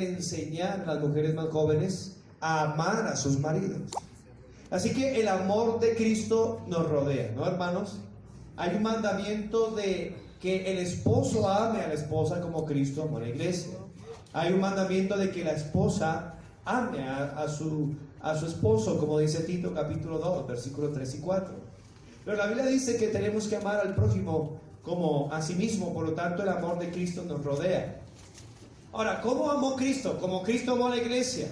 enseñar a las mujeres más jóvenes a amar a sus maridos. Así que el amor de Cristo nos rodea, ¿no, hermanos? Hay un mandamiento de que el esposo ame a la esposa como Cristo amó a la iglesia. Hay un mandamiento de que la esposa ame a su esposo, como dice Tito capítulo 2, versículos 3 y 4. Pero la Biblia dice que tenemos que amar al prójimo como a sí mismo, por lo tanto el amor de Cristo nos rodea. Ahora, ¿cómo amó Cristo? Como Cristo amó a la iglesia.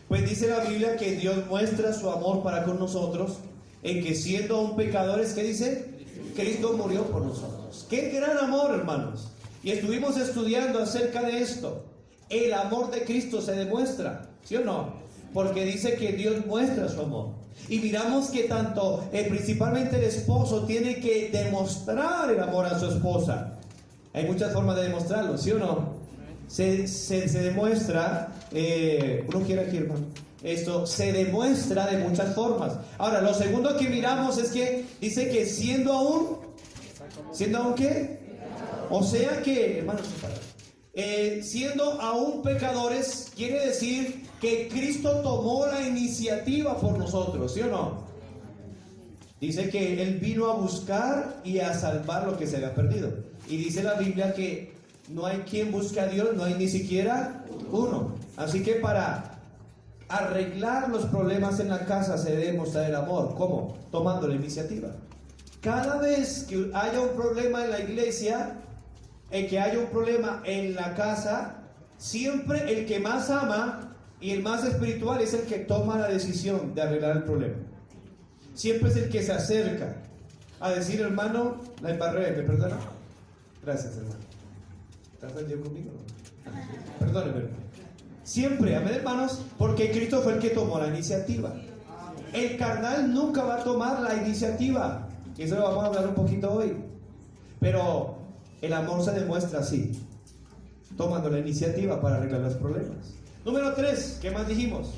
Pues dice la Biblia que Dios muestra su amor para con nosotros en que siendo aún pecadores, ¿qué dice? Cristo murió por nosotros. ¡Qué gran amor, hermanos! Y estuvimos estudiando acerca de esto. El amor de Cristo se demuestra, ¿sí o no? Porque dice que Dios muestra su amor. Y miramos que tanto, principalmente el esposo, tiene que demostrar el amor a su esposa. Hay muchas formas de demostrarlo, ¿sí o no? Se demuestra, uno quiere aquí, hermano. Esto se demuestra de muchas formas. Ahora, lo segundo que miramos es que dice que siendo aún ¿qué? O sea que, hermanos, siendo aún pecadores, quiere decir que Cristo tomó la iniciativa por nosotros, ¿sí o no? Dice que Él vino a buscar y a salvar lo que se había perdido. Y dice la Biblia que no hay quien busque a Dios, no hay ni siquiera uno. Así que para arreglar los problemas en la casa se debe mostrar el amor. ¿Cómo? Tomando la iniciativa. Cada vez que haya un problema en la iglesia, que haya un problema en la casa, siempre el que más ama y el más espiritual es el que toma la decisión de arreglar el problema. Siempre es el que se acerca a decir, hermano, la embarré, ¿me perdona? Gracias, hermano. ¿Estás ofendido conmigo? Perdóneme, hermano. Siempre, amén, hermanos, porque Cristo fue el que tomó la iniciativa. El carnal nunca va a tomar la iniciativa. Y eso lo vamos a hablar un poquito hoy. Pero el amor se demuestra así, tomando la iniciativa para arreglar los problemas. Número 3, ¿qué más dijimos?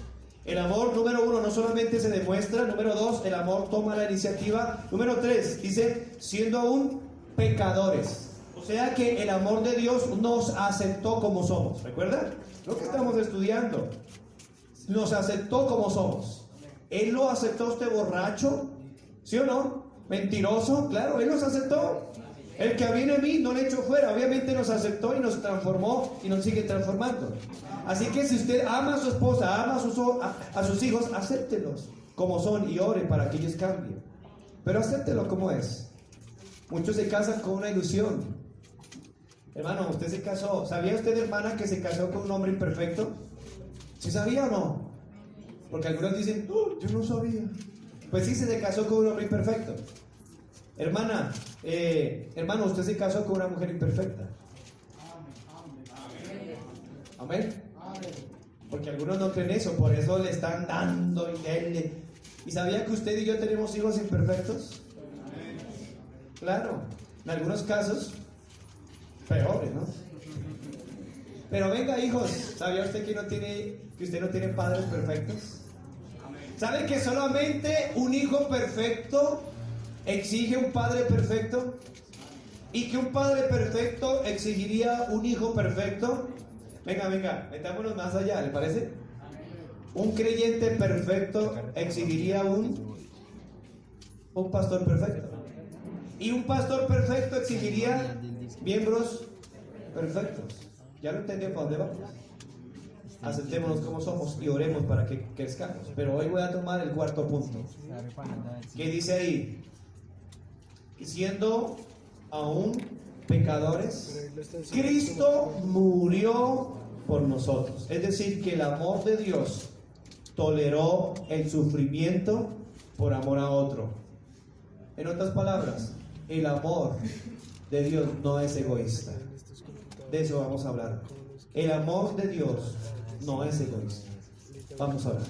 El amor, número 1, no solamente se demuestra. Número 2, el amor toma la iniciativa. Número 3, dice, siendo aún pecadores. O sea que el amor de Dios nos aceptó como somos. ¿Recuerdan? Lo que estamos estudiando. Nos aceptó como somos. Él lo aceptó a usted borracho, ¿sí o no? Mentiroso, claro, Él nos aceptó. El que viene a mí no le echo fuera. Obviamente nos aceptó y nos transformó y nos sigue transformando. Así que si usted ama a su esposa, ama a sus hijos, acéptelos como son y ore para que ellos cambien. Pero acéptelo como es. Muchos se casan con una ilusión. Hermano, usted se casó. ¿Sabía usted, hermana, que se casó con un hombre imperfecto? ¿Sí sabía o no? Porque algunos dicen, yo no sabía. Pues sí, se casó con un hombre imperfecto. Hermana, hermano, usted se casó con una mujer imperfecta. Amén. Porque algunos no creen eso, por eso le están dando y denle. ¿Y sabía que usted y yo tenemos hijos imperfectos? Claro, en algunos casos peores, ¿no? Pero venga, hijos, ¿sabía usted que usted no tiene padres perfectos? ¿Sabe que solamente un hijo perfecto exige un padre perfecto? ¿Y que un padre perfecto exigiría un hijo perfecto? Venga, metámonos más allá, ¿le parece? Un creyente perfecto exigiría un pastor perfecto. Y un pastor perfecto exigiría miembros perfectos. ¿Ya lo entendió para dónde vamos? Aceptémonos como somos y oremos para que crezcamos. Pero hoy voy a tomar el cuarto punto. ¿Qué dice ahí? Siendo aún pecadores, Cristo murió por nosotros. Es decir, que el amor de Dios toleró el sufrimiento por amor a otro. En otras palabras, el amor de Dios no es egoísta. De eso vamos a hablar. El amor de Dios no es egoísta. Vamos a hablar.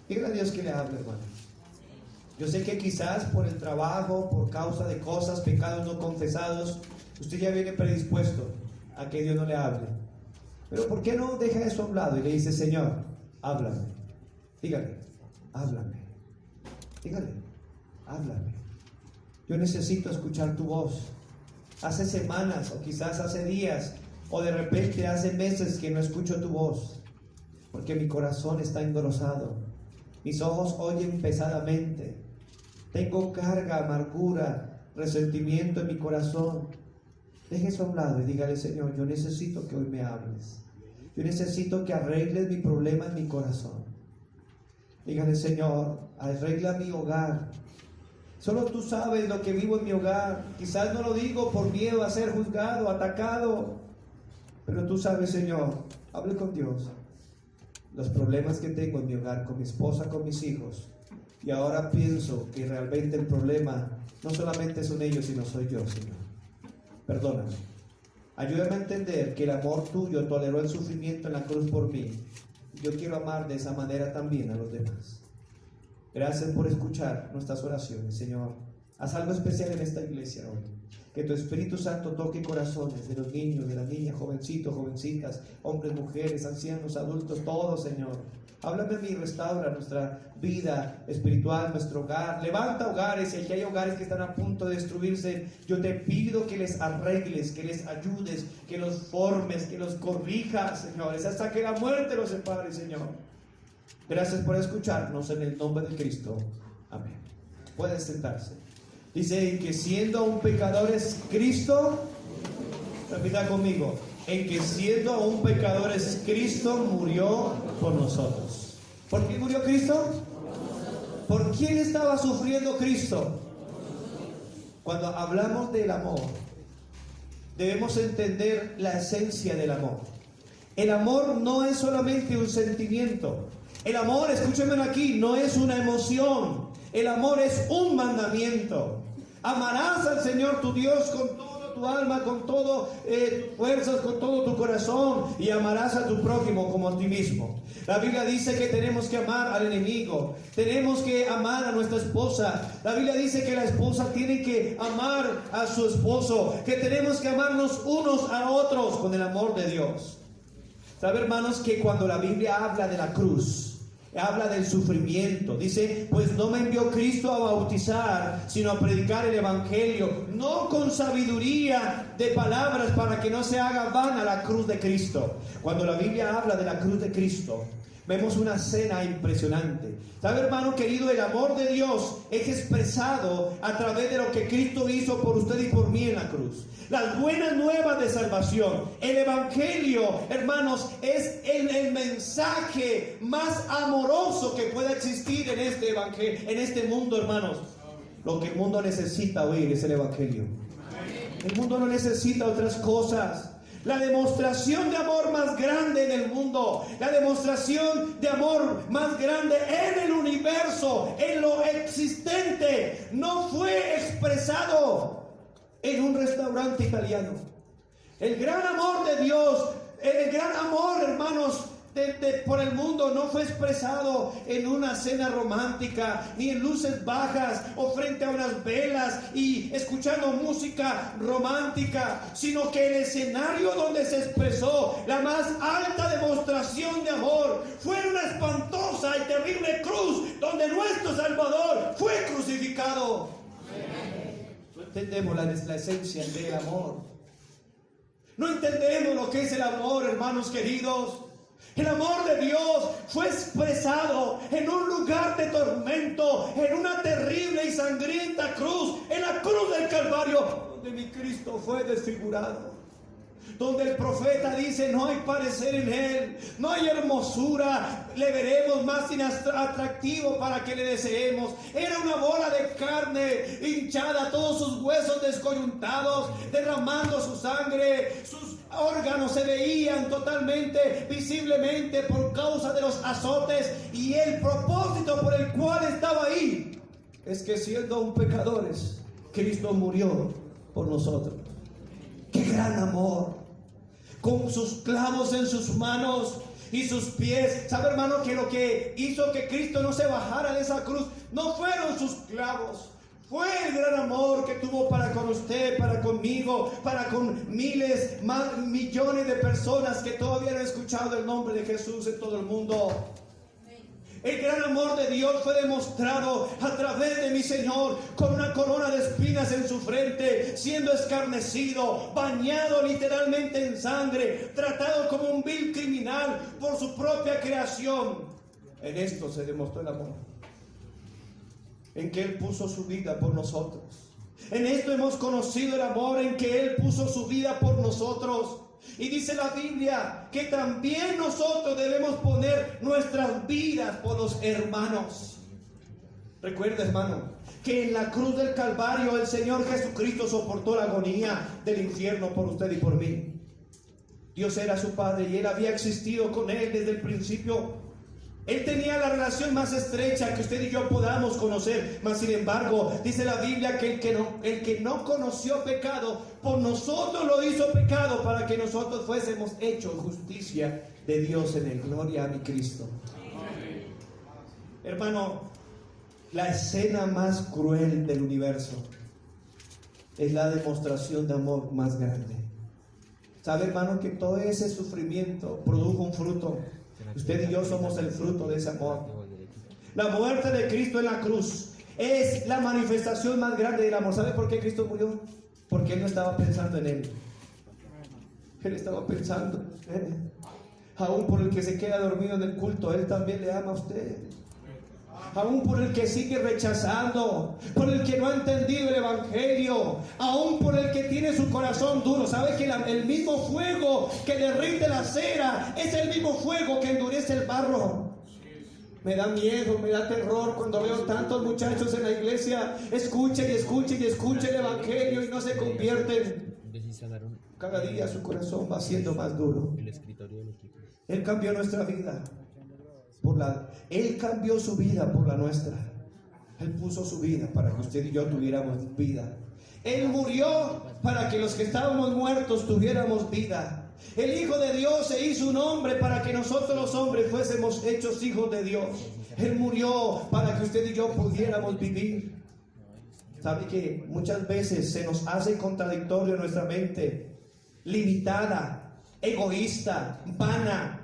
Dígale a Dios que le hable, hermano. Yo sé que quizás por el trabajo, por causa de cosas, pecados no confesados, usted ya viene predispuesto a que Dios no le hable. Pero ¿por qué no deja eso a un lado y le dice, Señor, háblame? Dígale, háblame. Dígale, háblame. Yo necesito escuchar tu voz. Hace semanas o quizás hace días O de repente hace meses que no escucho tu voz, porque mi corazón está engrosado, mis ojos oyen pesadamente, tengo carga, amargura, resentimiento en mi corazón. Deje eso a un lado y dígale: Señor, yo necesito que hoy me hables. Yo necesito que arregles mi problema en mi corazón. Dígale: Señor, arregla mi hogar. Solo tú sabes lo que vivo en mi hogar. Quizás no lo digo por miedo a ser juzgado, atacado, pero tú sabes, Señor. Hable con Dios. Los problemas que tengo en mi hogar, con mi esposa, con mis hijos. Y ahora pienso que realmente el problema no solamente son ellos, sino soy yo, Señor. Perdóname. Ayúdame a entender que el amor tuyo toleró el sufrimiento en la cruz por mí. Yo quiero amar de esa manera también a los demás. Gracias por escuchar nuestras oraciones, Señor. Haz algo especial en esta iglesia hoy. Que tu Espíritu Santo toque corazones de los niños, de las niñas, jovencitos, jovencitas, hombres, mujeres, ancianos, adultos, todos, Señor. Háblame a mí, restaura nuestra vida espiritual, nuestro hogar. Levanta hogares, y aquí hay hogares que están a punto de destruirse. Yo te pido que les arregles, que les ayudes, que los formes, que los corrijas, señores, hasta que la muerte los separe, Señor. Gracias por escucharnos en el nombre de Cristo. Amén. Pueden sentarse. Dice que siendo aún pecadores, Cristo, repita conmigo, en que siendo aún pecadores, Cristo murió por nosotros. ¿Por qué murió Cristo? ¿Por quién estaba sufriendo Cristo? Cuando hablamos del amor, debemos entender la esencia del amor. El amor no es solamente un sentimiento. El amor, escúchenme aquí, no es una emoción. El amor es un mandamiento. Amarás al Señor tu Dios con toda tu alma, con todas tus fuerzas, con todo tu corazón, y amarás a tu prójimo como a ti mismo. La Biblia dice que tenemos que amar al enemigo, tenemos que amar a nuestra esposa. La Biblia dice que la esposa tiene que amar a su esposo, que tenemos que amarnos unos a otros con el amor de Dios. ¿Sabe, hermanos, que cuando la Biblia habla de la cruz, habla del sufrimiento? Dice: pues no me envió Cristo a bautizar, sino a predicar el evangelio, no con sabiduría de palabras, para que no se haga vana la cruz de Cristo. Cuando la Biblia habla de la cruz de Cristo, vemos una escena impresionante. ¿Sabe, hermano querido? El amor de Dios es expresado a través de lo que Cristo hizo por usted y por mí en la cruz. Las buenas nuevas de salvación. El evangelio, hermanos, es el mensaje más amoroso que pueda existir en este evangelio, en este mundo, hermanos. Lo que el mundo necesita oír es el evangelio. El mundo no necesita otras cosas. La demostración de amor más grande en el mundo, la demostración de amor más grande en el universo, en lo existente, no fue expresado en un restaurante italiano. El gran amor de Dios, el gran amor, hermanos, por el mundo no fue expresado en una cena romántica, ni en luces bajas o frente a unas velas y escuchando música romántica, sino que el escenario donde se expresó la más alta demostración de amor fue una espantosa y terrible cruz donde nuestro Salvador fue crucificado. No entendemos la esencia del amor. No entendemos lo que es el amor, hermanos queridos. El amor de Dios fue expresado en un lugar de tormento, en una terrible y sangrienta cruz, en la cruz del Calvario, donde mi Cristo fue desfigurado, donde el profeta dice: no hay parecer en él, no hay hermosura, le veremos más atractivo para que le deseemos. Era una bola de carne hinchada, todos sus huesos descoyuntados, derramando su sangre, sus órganos se veían totalmente, visiblemente por causa de los azotes, y el propósito por el cual estaba ahí es que siendo aún pecadores, Cristo murió por nosotros. ¡Qué gran amor! Con sus clavos en sus manos y sus pies. ¿Sabe, hermano, que lo que hizo que Cristo no se bajara de esa cruz no fueron sus clavos? Fue el gran amor que tuvo para con usted, para conmigo, para con miles, más millones de personas que todavía no han escuchado el nombre de Jesús en todo el mundo. El gran amor de Dios fue demostrado a través de mi Señor, con una corona de espinas en su frente, siendo escarnecido, bañado literalmente en sangre, tratado como un vil criminal por su propia creación. En esto se demostró el amor, en que Él puso su vida por nosotros. En esto hemos conocido el amor, en que Él puso su vida por nosotros. Y dice la Biblia que también nosotros debemos poner nuestras vidas por los hermanos. Recuerda, hermano, que en la cruz del Calvario el Señor Jesucristo soportó la agonía del infierno por usted y por mí. Dios era su Padre y Él había existido con Él desde el principio. Él tenía la relación más estrecha que usted y yo podamos conocer. Mas sin embargo, dice la Biblia que el que no conoció pecado, por nosotros lo hizo pecado, para que nosotros fuésemos hechos justicia de Dios en él. Gloria a mi Cristo. Amén. Hermano, la escena más cruel del universo es la demostración de amor más grande. ¿Sabe, hermano, que todo ese sufrimiento produjo un fruto? Usted y yo somos el fruto de ese amor. La muerte de Cristo en la cruz es la manifestación más grande del amor. ¿Sabe por qué Cristo murió? Porque Él no estaba pensando en Él. Él estaba pensando en Él. Aún por el que se queda dormido en el culto, Él también le ama a usted. Aún por el que sigue rechazando, por el que no ha entendido el evangelio, aún por el que tiene su corazón duro. ¿Sabe que el mismo fuego que derrite la cera es el mismo fuego que endurece el barro? Me da miedo, me da terror cuando veo tantos muchachos en la iglesia, escuchen y escuchen y escuchen el evangelio y no se convierten. Cada día su corazón va siendo más duro. Él cambió nuestra vida. Él cambió su vida por la nuestra. Él puso su vida para que usted y yo tuviéramos vida. Él murió para que los que estábamos muertos tuviéramos vida. El Hijo de Dios se hizo un hombre para que nosotros los hombres fuésemos hechos hijos de Dios. Él murió para que usted y yo pudiéramos vivir. ¿Sabe que muchas veces se nos hace contradictorio en nuestra mente, limitada, egoísta, vana,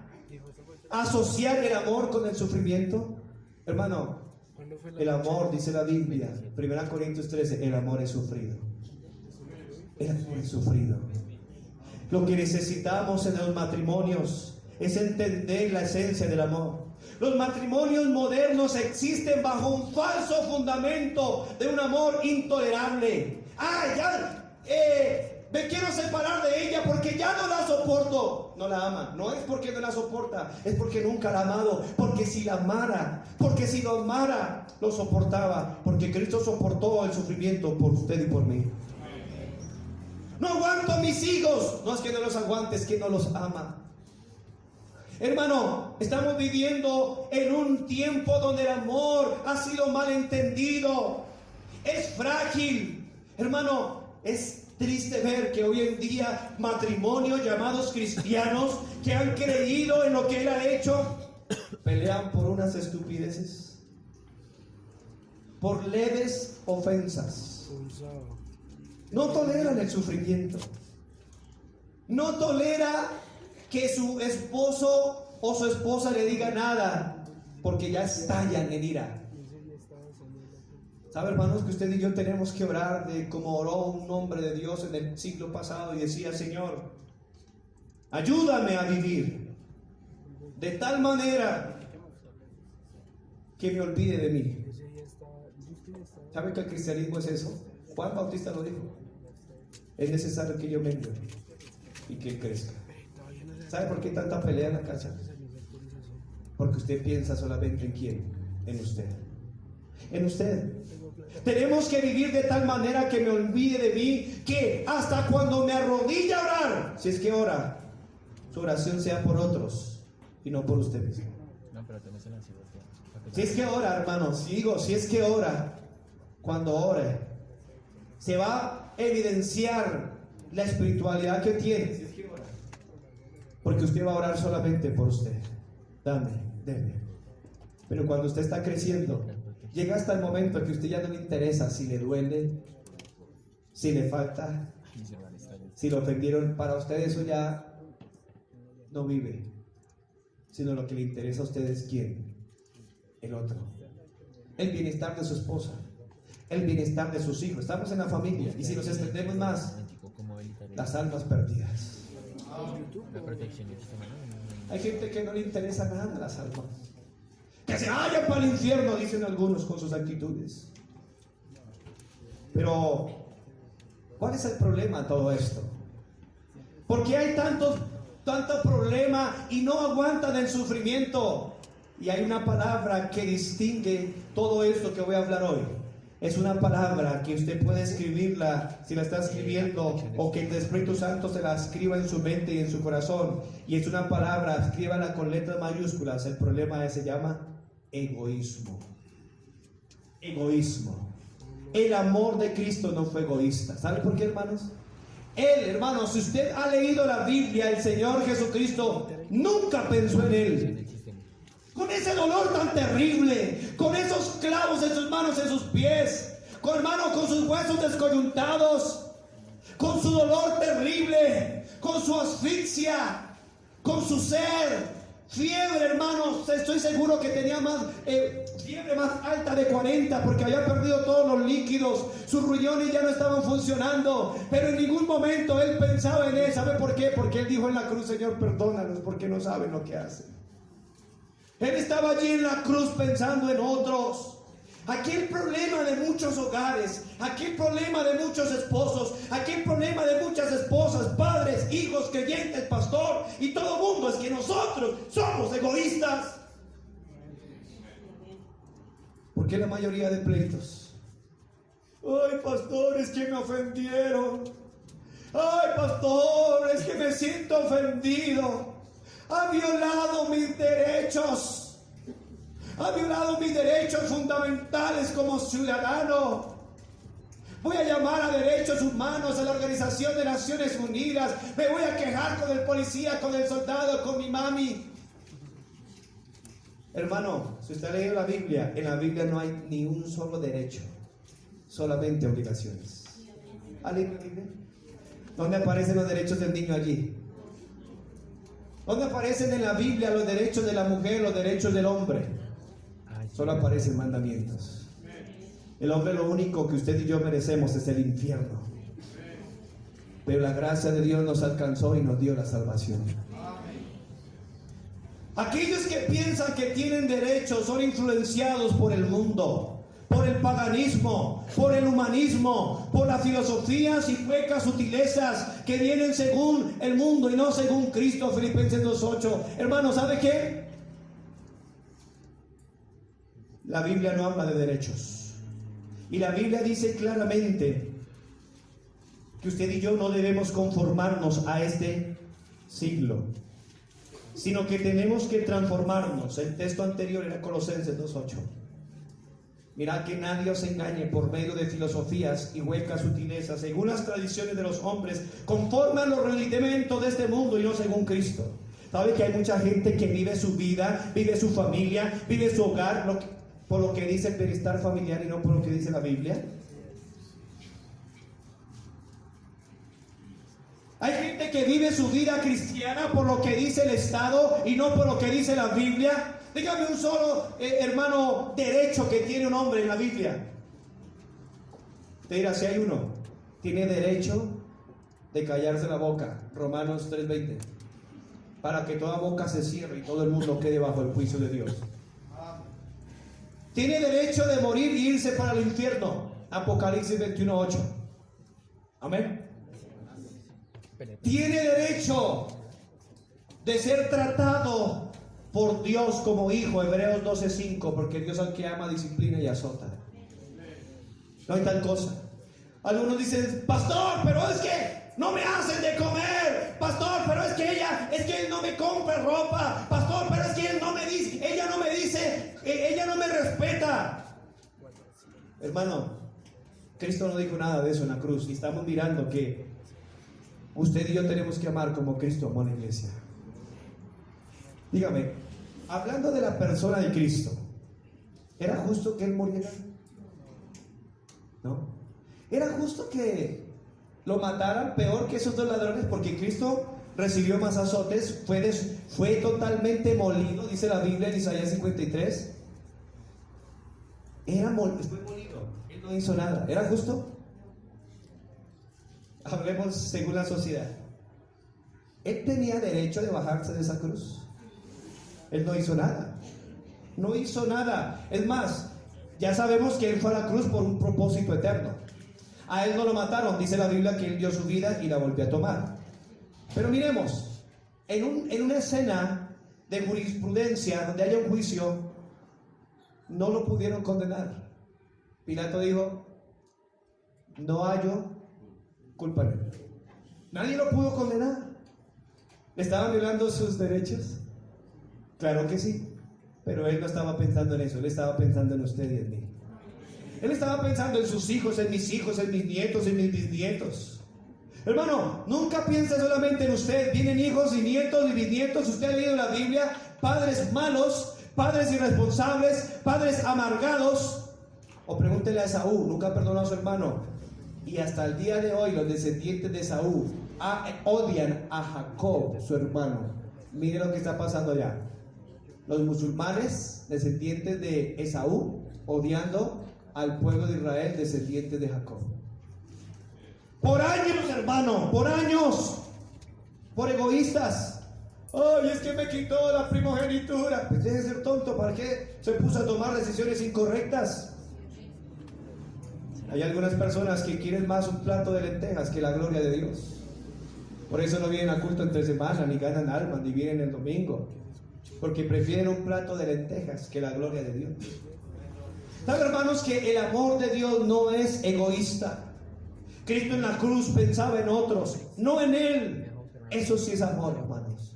asociar el amor con el sufrimiento? Hermano, el amor, dice la Biblia, 1 Corintios 13, el amor es sufrido. El amor es sufrido. Lo que necesitamos en los matrimonios es entender la esencia del amor. Los matrimonios modernos existen bajo un falso fundamento de un amor intolerable. Me quiero separar de ella porque ya no la soporto. No la ama. No es porque no la soporta, es porque nunca la ha amado. Porque si la amara, porque si lo amara, lo soportaba. Porque Cristo soportó el sufrimiento por usted y por mí. No aguanto a mis hijos. No es que no los aguante, es que no los ama. Hermano, estamos viviendo en un tiempo donde el amor ha sido mal entendido. Es frágil. Hermano, es triste ver que hoy en día matrimonios llamados cristianos que han creído en lo que Él ha hecho pelean por unas estupideces, por leves ofensas. No toleran el sufrimiento. No tolera que su esposo o su esposa le diga nada, porque ya estallan en ira. ¿Sabe, hermanos, que usted y yo tenemos que orar de como oró un hombre de Dios en el siglo pasado y decía: Señor, ayúdame a vivir de tal manera que me olvide de mí? ¿Sabe que el cristianismo es eso? Juan Bautista lo dijo: es necesario que yo mengüe y que Él crezca. ¿Sabe por qué tanta pelea en la casa? Porque usted piensa solamente en quién, en usted. En usted. Tenemos que vivir de tal manera que me olvide de mí, que hasta cuando me arrodille a orar, si es que ora, su oración sea por otros y no por usted mismo. Si es que ora, hermano, si es que ora, cuando ore, se va a evidenciar la espiritualidad que tiene. Si es que ora, porque usted va a orar solamente por usted. Dame. Pero cuando usted está creciendo, llega hasta el momento en que a usted ya no le interesa si le duele, si le falta, si lo ofendieron. Para usted eso ya no vive, sino lo que le interesa a usted es quién. el otro. El bienestar de su esposa, el bienestar de sus hijos. Estamos en la familia, y si nos extendemos más, las almas perdidas. Hay gente que no le interesa nada las almas, que se vayan para el infierno, dicen algunos con sus actitudes. Pero ¿cuál es el problema de todo esto? ¿Por qué hay tanto problema y no aguantan el sufrimiento? Y hay una palabra que distingue todo esto que voy a hablar hoy. Es una palabra que usted puede escribirla, si la está escribiendo, o que el Espíritu Santo se la escriba en su mente y en su corazón. Y es una palabra, escríbala con letras mayúsculas. El problema se llama egoísmo. Egoísmo. El amor de Cristo no fue egoísta. ¿Sabe por qué, hermanos? Él, hermanos, si usted ha leído la Biblia, el Señor Jesucristo nunca pensó en Él. Con ese dolor tan terrible, con esos clavos en sus manos, en sus pies, con sus huesos descoyuntados, con su dolor terrible, con su asfixia, con su sed, fiebre, hermanos. Estoy seguro que tenía fiebre más alta de 40, porque había perdido todos los líquidos, sus riñones ya no estaban funcionando, pero en ningún momento él pensaba en él. ¿Sabe por qué? Porque él dijo en la cruz: Señor, perdónalos, porque no saben lo que hacen. Él estaba allí en la cruz pensando en otros. Aquí el problema de muchos hogares, aquí el problema de muchos esposos, aquí el problema de muchas esposas, padres, hijos, creyentes, pastor y todo mundo, es que nosotros somos egoístas. ¿Por qué la mayoría de pleitos? Ay, pastor, es que me ofendieron. Ay, pastor, es que me siento ofendido. Ha violado mis derechos. Ha violado mis derechos fundamentales como ciudadano. Voy a llamar a derechos humanos, a la Organización de Naciones Unidas. Me voy a quejar con el policía, con el soldado, con mi mami. Hermano, si usted ha leído la Biblia, en la Biblia no hay ni un solo derecho, solamente obligaciones. ¿Ha leído la Biblia? ¿Dónde aparecen los derechos del niño allí? ¿Dónde aparecen en la Biblia los derechos de la mujer, los derechos del hombre? Solo aparecen mandamientos. El hombre, lo único que usted y yo merecemos es el infierno. Pero la gracia de Dios nos alcanzó y nos dio la salvación. Aquellos que piensan que tienen derechos son influenciados por el mundo, por el paganismo, por el humanismo, por las filosofías y huecas sutilezas que vienen según el mundo y no según Cristo. Filipenses 2:8. Hermano, ¿sabe qué? La Biblia no habla de derechos, y la Biblia dice claramente que usted y yo no debemos conformarnos a este siglo, sino que tenemos que transformarnos. El texto anterior era Colosenses 2:8. Mirad que nadie os engañe por medio de filosofías y huecas sutilezas, según las tradiciones de los hombres, conforme a los rudimentos de este mundo y no según Cristo. ¿Sabe que hay mucha gente que vive su vida, vive su familia, vive su hogar por lo que dice el bienestar familiar y no por lo que dice la Biblia? Hay gente que vive su vida cristiana por lo que dice el Estado y no por lo que dice la Biblia. Dígame un solo, hermano, derecho que tiene un hombre en la Biblia. Te dirá, si hay uno, tiene derecho de callarse la boca. Romanos 3:20. Para que toda boca se cierre y todo el mundo quede bajo el juicio de Dios. Tiene derecho de morir y irse para el infierno. Apocalipsis 21:8. Amén. Tiene derecho de ser tratado por Dios como hijo. Hebreos 12:5. Porque Dios al que ama disciplina y azota. No hay tal cosa. Algunos dicen: pastor, pero es que no me hacen de comer. Pastor, pero es que él no me compra ropa. Pastor, pero es que ella no me respeta. Hermano, Cristo no dijo nada de eso en la cruz. Y estamos mirando que usted y yo tenemos que amar como Cristo amó a la iglesia. Dígame, hablando de la persona de Cristo, ¿era justo que Él muriera? ¿No? ¿Era justo que lo mataran peor que esos dos ladrones? Porque Cristo recibió más azotes, fue totalmente molido, dice la Biblia en Isaías 53. fue molido, él no hizo nada. ¿Era justo? Hablemos según la sociedad. Él tenía derecho de bajarse de esa cruz. Él no hizo nada. No hizo nada. Es más, ya sabemos que él fue a la cruz por un propósito eterno. A él no lo mataron. Dice la Biblia que él dio su vida y la volvió a tomar. Pero miremos, en una escena de jurisprudencia donde haya un juicio, no lo pudieron condenar. Pilato dijo: no hallo culpa en él. Nadie lo pudo condenar. ¿Le estaban violando sus derechos? Claro que sí, pero él no estaba pensando en eso. Él estaba pensando en usted y en mí. Él estaba pensando en sus hijos, en mis nietos, en mis bisnietos. Hermano, nunca piense solamente en usted. Vienen hijos y nietos y bisnietos. Usted ha leído la Biblia, padres malos, padres irresponsables, padres amargados. O pregúntele a Esaú, nunca perdonó a su hermano. Y hasta el día de hoy los descendientes de Esaú odian a Jacob, su hermano. Mire lo que está pasando allá. Los musulmanes, descendientes de Esaú, odiando al pueblo de Israel, descendientes de Jacob. Por años, hermano, por años, por egoístas. Ay, es que me quitó la primogenitura. Pues deje de ser tonto. ¿Para qué se puso a tomar decisiones incorrectas? Hay algunas personas que quieren más un plato de lentejas que la gloria de Dios. Por eso no vienen a culto entre semana, ni ganan almas, ni vienen el domingo, porque prefieren un plato de lentejas que la gloria de Dios. ¿Saben, hermanos, que el amor de Dios no es egoísta? Cristo en la cruz pensaba en otros, no en Él. Eso sí es amor, hermanos.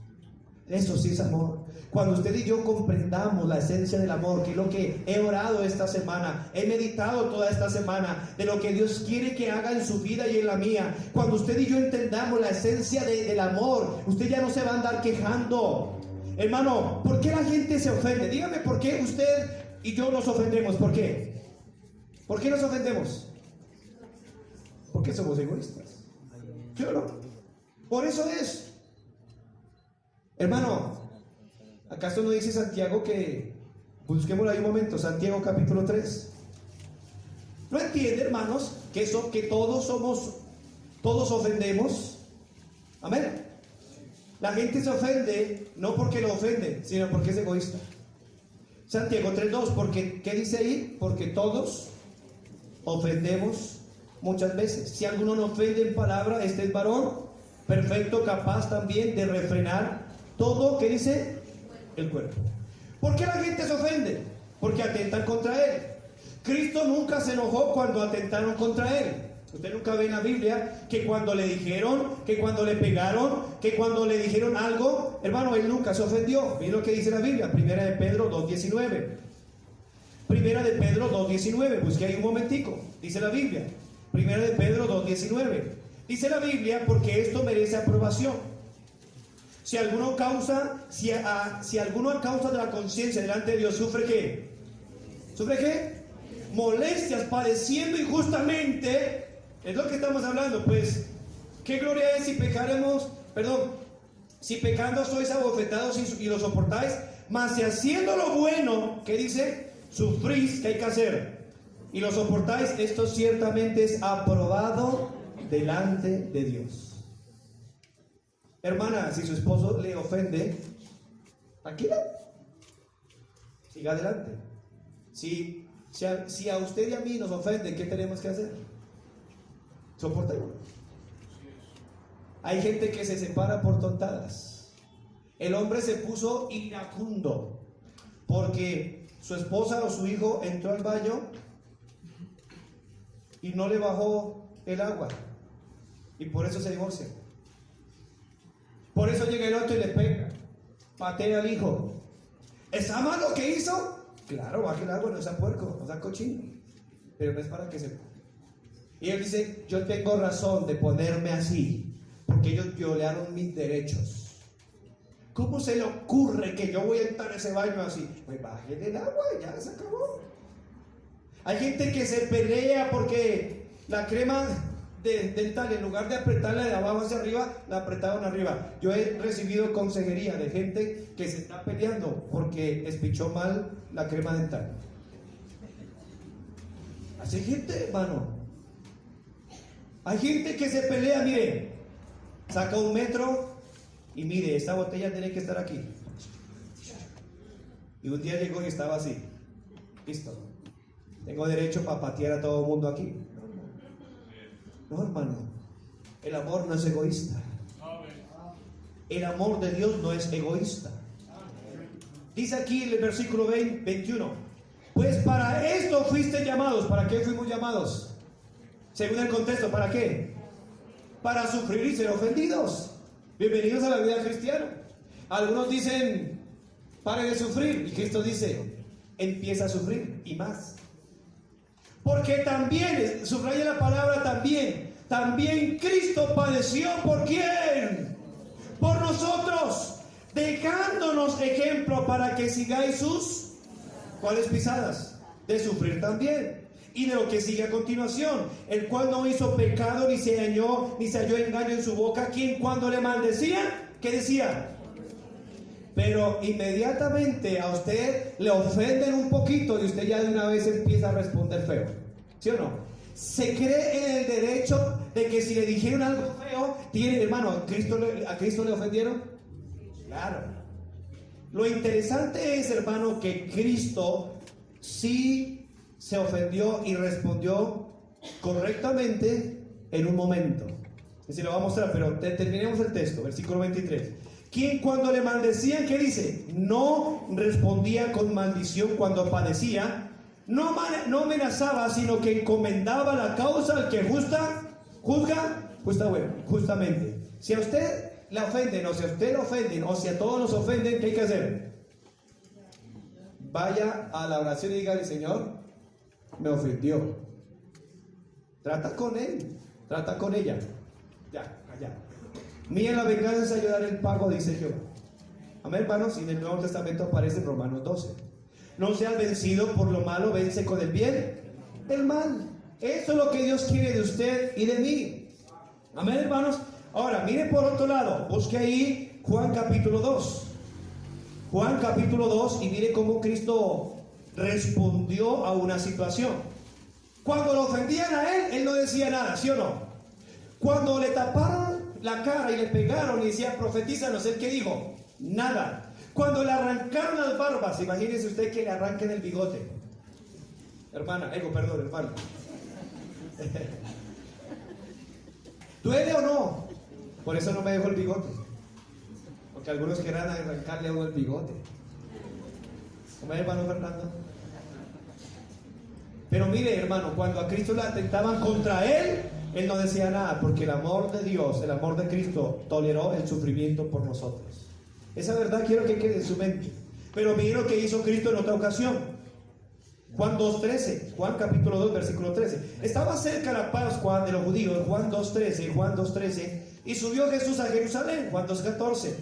Eso sí es amor. Cuando usted y yo comprendamos la esencia del amor, que es lo que he orado esta semana, he meditado toda esta semana, de lo que Dios quiere que haga en su vida y en la mía. Cuando usted y yo entendamos la esencia del amor, usted ya no se va a andar quejando. Hermano, ¿por qué la gente se ofende? Dígame, ¿por qué usted y yo nos ofendemos? ¿Por qué? ¿Por qué nos ofendemos? Porque somos egoístas. ¿Sí o no? Por eso es. Hermano, ¿acaso no dice Santiago que busquémoslo ahí un momento? Santiago capítulo 3. ¿No entiende, hermanos, que todos ofendemos? Amén. La gente se ofende no porque lo ofende, sino porque es egoísta. Santiago 3:2, porque, ¿qué dice ahí? Porque todos ofendemos muchas veces. Si alguno no ofende en palabra, este es varón perfecto, capaz también de refrenar todo, ¿qué dice? El cuerpo. ¿Por qué la gente se ofende? Porque atentan contra él. Cristo nunca se enojó cuando atentaron contra él. Usted nunca ve en la Biblia que cuando le dijeron, que cuando le pegaron, que cuando le dijeron algo, hermano, él nunca se ofendió. Miren lo que dice la Biblia, Primera de Pedro 2:19. Primera de Pedro 2:19, busque ahí un momentico. Dice la Biblia, Primera de Pedro 2:19. Dice la Biblia, porque esto merece aprobación. Si alguno a causa de la conciencia delante de Dios sufre ¿qué? ¿Sufre qué? Molestias, padeciendo injustamente. Es lo que estamos hablando, pues. ¿Qué gloria es si pecando sois abofetados y lo soportáis? Mas si haciendo lo bueno, ¿qué dice? Sufrís, ¿qué hay que hacer? Y lo soportáis, esto ciertamente es aprobado delante de Dios. Hermana, si su esposo le ofende, tranquila, siga adelante. Si a usted y a mí nos ofende, ¿qué tenemos que hacer? Soportémoslo. Hay gente que se separa por tontadas. El hombre se puso iracundo porque su esposa o su hijo entró al baño y no le bajó el agua, y por eso se divorcian. Por eso llega el otro y le pega, patea al hijo. ¿Está mal lo que hizo? Claro, baje el agua, no sea puerco, no sea cochino, pero no es para que se... Y él dice, yo tengo razón de ponerme así, porque ellos violaron mis derechos. ¿Cómo se le ocurre que yo voy a entrar a ese baño así? Pues bajen el agua, ya se acabó. Hay gente que se pelea porque la crema dental, en lugar de apretarla de abajo hacia arriba, la apretaron arriba. Yo he recibido consejería de gente que se está peleando porque espichó mal la crema dental. Hay gente, hermano. Hay gente que se pelea, mire, saca 1 metro y mire, esta botella tiene que estar aquí. Y un día llegó y estaba así. Listo. Tengo derecho para patear a todo el mundo aquí. No, hermano. El amor no es egoísta. El amor de Dios no es egoísta. Dice aquí en el versículo 21. Pues para esto fuiste llamados. ¿Para qué fuimos llamados? Según el contexto, ¿para qué? Para sufrir y ser ofendidos. Bienvenidos a la vida cristiana. Algunos dicen, pare de sufrir. Y Cristo dice, empieza a sufrir y más. Porque también, subraya la palabra también Cristo padeció. ¿Por quién? Por nosotros, dejándonos ejemplo para que sigáis sus, ¿cuáles pisadas? De sufrir también. Y de lo que sigue a continuación, el cual no hizo pecado, ni se halló engaño en su boca, quien cuando le maldecía, ¿qué decía? Pero inmediatamente a usted le ofenden un poquito y usted ya de una vez empieza a responder feo. ¿Sí o no? Se cree en el derecho de que si le dijeron algo feo, tiene, hermano, ¿a Cristo le ofendieron? Claro. Lo interesante es, hermano, que Cristo sí se ofendió y respondió correctamente en un momento. Y se lo va a mostrar, pero terminemos el texto, versículo 23. Quien cuando le maldecían, ¿qué dice? No respondía con maldición cuando padecía, no amenazaba, sino que encomendaba la causa al que justamente. Si a usted le ofenden, o si a usted le ofenden, o si a todos nos ofenden, ¿qué hay que hacer? Vaya a la oración y dígale, Señor, me ofendió. Trata con él, trata con ella. Ya, allá. Mía la venganza, yo daré el pago, dice Jehová. Amén, hermanos. Y en el Nuevo Testamento aparece en Romanos 12. No seas vencido por lo malo, vence con el bien el mal. Eso es lo que Dios quiere de usted y de mí. Amén, hermanos. Ahora, mire por otro lado, busque ahí Juan capítulo 2. Juan capítulo 2 y mire cómo Cristo respondió a una situación. Cuando lo ofendían a él no decía nada, ¿sí o no? Cuando le taparon la cara y le pegaron y decía, profetízanos, ¿él qué dijo? Nada. Cuando le arrancaron las barbas, imagínese usted que le arranquen el bigote. Hermano. ¿Duele o no? Por eso no me dejó el bigote. Porque algunos querrán arrancarle a uno el bigote. ¿Cómo es, hermano Fernando? Pero mire, hermano, cuando a Cristo le atentaban contra él no decía nada, porque el amor de Dios, el amor de Cristo, toleró el sufrimiento por nosotros. Esa verdad quiero que quede en su mente. Pero miren lo que hizo Cristo en otra ocasión. Juan 2.13, Juan capítulo 2, versículo 13. Estaba cerca la Pascua de los judíos, Juan 2.13, y subió Jesús a Jerusalén, Juan 2.14.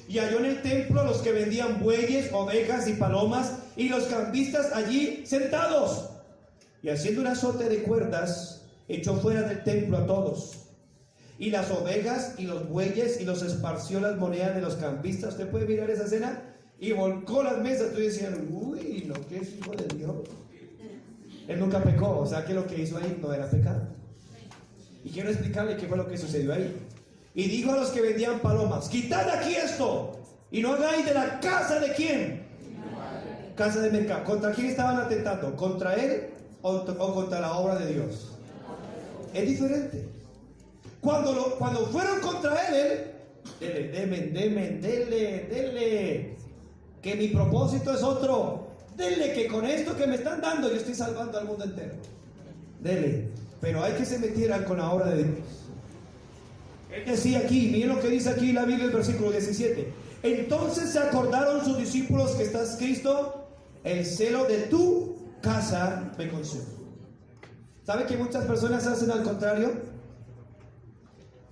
Y halló en el templo a los que vendían bueyes, ovejas y palomas, y los cambistas allí sentados. Y haciendo un azote de cuerdas, echó fuera del templo a todos. Y las ovejas y los bueyes, y los esparció las monedas de los cambistas. ¿Usted puede mirar esa escena? Y volcó las mesas. Tú decías, uy, no, que es hijo de Dios. Él nunca pecó, o sea que lo que hizo ahí no era pecado. Y quiero explicarle qué fue lo que sucedió ahí. Y dijo a los que vendían palomas, quitad aquí esto, y no hagáis de la casa de quién. Casa de mercado. ¿Contra quién estaban atentando? ¿Contra él o contra la obra de Dios? Es diferente. Cuando fueron contra él, dele, que mi propósito es otro. Dele, que con esto que me están dando yo estoy salvando al mundo entero. Dele. Pero hay que se metieran con la obra de Dios. Él decía aquí, miren lo que dice aquí la Biblia, el versículo 17. Entonces se acordaron sus discípulos que está escrito, el celo de tu casa me consume. ¿Sabe que muchas personas hacen al contrario?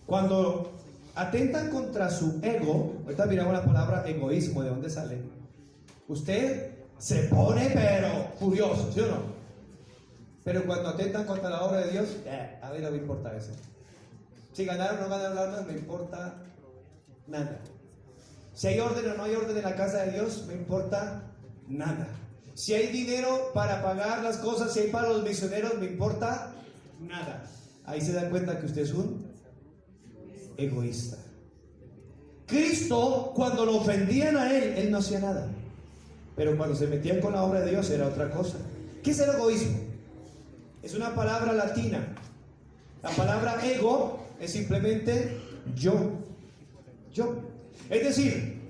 Cuando atentan contra su ego, ahorita miramos la palabra egoísmo, ¿de dónde sale? Usted se pone pero furioso, ¿sí o no? Pero cuando atentan contra la obra de Dios, a mí no me importa eso. Si ganaron o no ganaron, no me importa nada. Si hay orden o no hay orden en la casa de Dios, me importa nada. Si hay dinero para pagar las cosas, si hay para los misioneros, me importa nada. Ahí se da cuenta que usted es un egoísta. Cristo, cuando lo ofendían a él no hacía nada. Pero cuando se metían con la obra de Dios era otra cosa. ¿Qué es el egoísmo? Es una palabra latina. La palabra ego es simplemente yo. Es decir,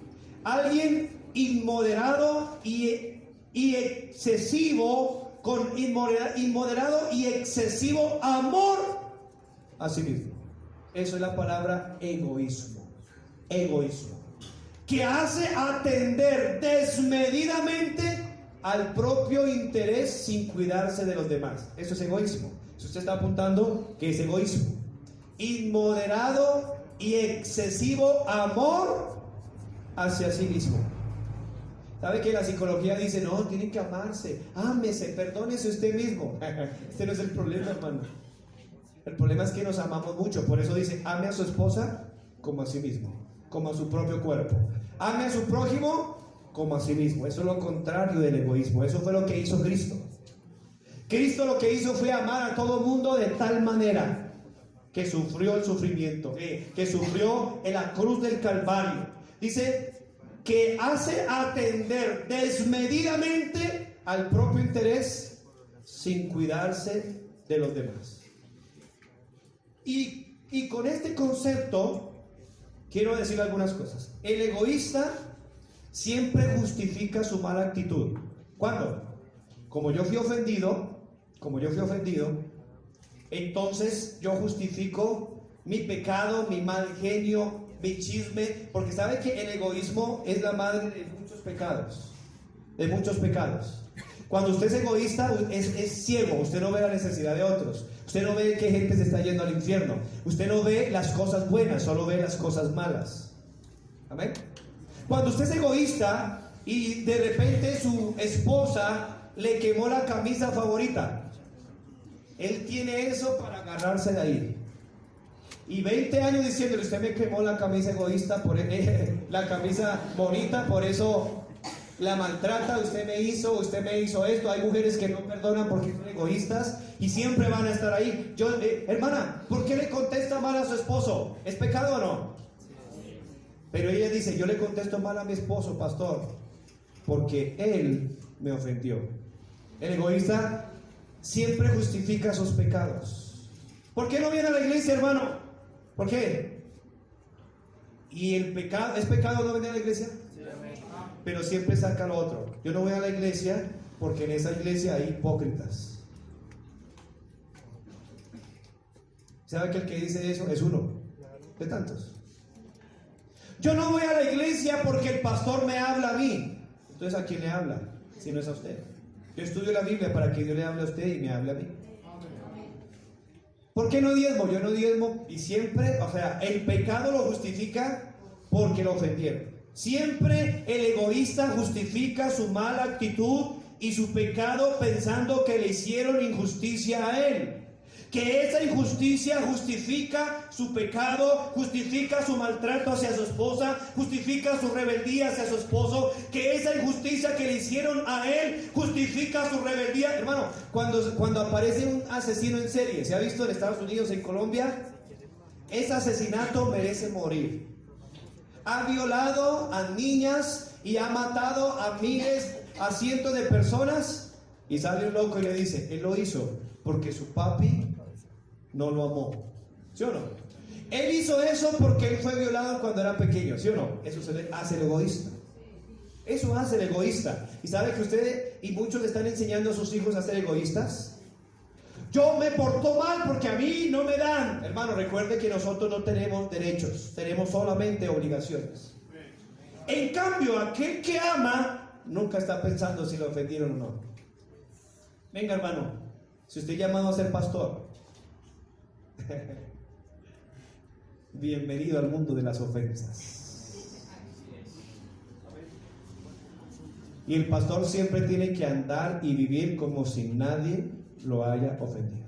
alguien inmoderado y excesivo, con inmoderado y excesivo amor a sí mismo. Eso es la palabra egoísmo. Que hace atender desmedidamente al propio interés sin cuidarse de los demás. Eso es egoísmo. Si usted está apuntando, ¿qué es egoísmo? Inmoderado y excesivo amor hacia sí mismo. ¿Sabe que la psicología dice, no, tienen que amarse, ámese, perdónese usted mismo? Este no es el problema, hermano. El problema es que nos amamos mucho. Por eso dice, ame a su esposa como a sí mismo, como a su propio cuerpo. Ame a su prójimo como a sí mismo. Eso es lo contrario del egoísmo. Eso fue lo que hizo Cristo. Cristo lo que hizo fue amar a todo mundo de tal manera que sufrió el sufrimiento, que sufrió en la cruz del Calvario. Dice que hace atender desmedidamente al propio interés sin cuidarse de los demás. Y con este concepto quiero decir algunas cosas. El egoísta siempre justifica su mala actitud. ¿Cuándo? Como yo fui ofendido, entonces yo justifico mi pecado, mi mal genio, mi chisme, porque sabe que el egoísmo es la madre de muchos pecados. Cuando usted es egoísta, es ciego. Usted no ve la necesidad de otros. Usted no ve que gente se está yendo al infierno. Usted no ve las cosas buenas, solo ve las cosas malas. Amén. Cuando usted es egoísta y de repente su esposa le quemó la camisa favorita, él tiene eso para agarrarse de ahí. Y 20 años diciéndole, usted me quemó la camisa egoísta, la camisa bonita, por eso la maltrata, usted me hizo esto. Hay mujeres que no perdonan porque son egoístas y siempre van a estar ahí. Hermana, ¿por qué le contesta mal a su esposo? ¿Es pecado o no? Pero ella dice, yo le contesto mal a mi esposo, pastor, porque él me ofendió. El egoísta siempre justifica sus pecados. ¿Por qué no viene a la iglesia, hermano? ¿Por qué? ¿Y el pecado, es pecado no venir a la iglesia? Pero siempre saca lo otro. Yo no voy a la iglesia porque en esa iglesia hay hipócritas. ¿Sabe que el que dice eso es uno de tantos? Yo no voy a la iglesia porque el pastor me habla a mí. Entonces, ¿a quién le habla? Si no es a usted. Yo estudio la Biblia para que Dios le hable a usted y me hable a mí. ¿Por qué no diezmo? Yo no diezmo y siempre, el pecado lo justifica porque lo ofendieron. Siempre el egoísta justifica su mala actitud y su pecado pensando que le hicieron injusticia a él. Que esa injusticia justifica su pecado, justifica su maltrato hacia su esposa, justifica su rebeldía hacia su esposo. Que esa injusticia que le hicieron a él justifica su rebeldía. Hermano, cuando aparece un asesino en serie, ¿se ha visto en Estados Unidos, en Colombia? Ese asesinato merece morir. Ha violado a niñas y ha matado a miles, a cientos de personas. Y sale un loco y le dice, él lo hizo porque su papi no lo amó. ¿Sí o no? Él hizo eso porque él fue violado cuando era pequeño. ¿Sí o no? Eso se le hace el egoísta. Eso hace el egoísta. ¿Y sabe que ustedes y muchos le están enseñando a sus hijos a ser egoístas? Yo me porto mal porque a mí no me dan. Hermano, recuerde que nosotros no tenemos derechos, tenemos solamente obligaciones. En cambio, aquel que ama nunca está pensando si lo ofendieron o no. Venga, hermano, si usted es llamado a ser pastor, bienvenido al mundo de las ofensas. Y el pastor siempre tiene que andar y vivir como si nadie lo haya ofendido.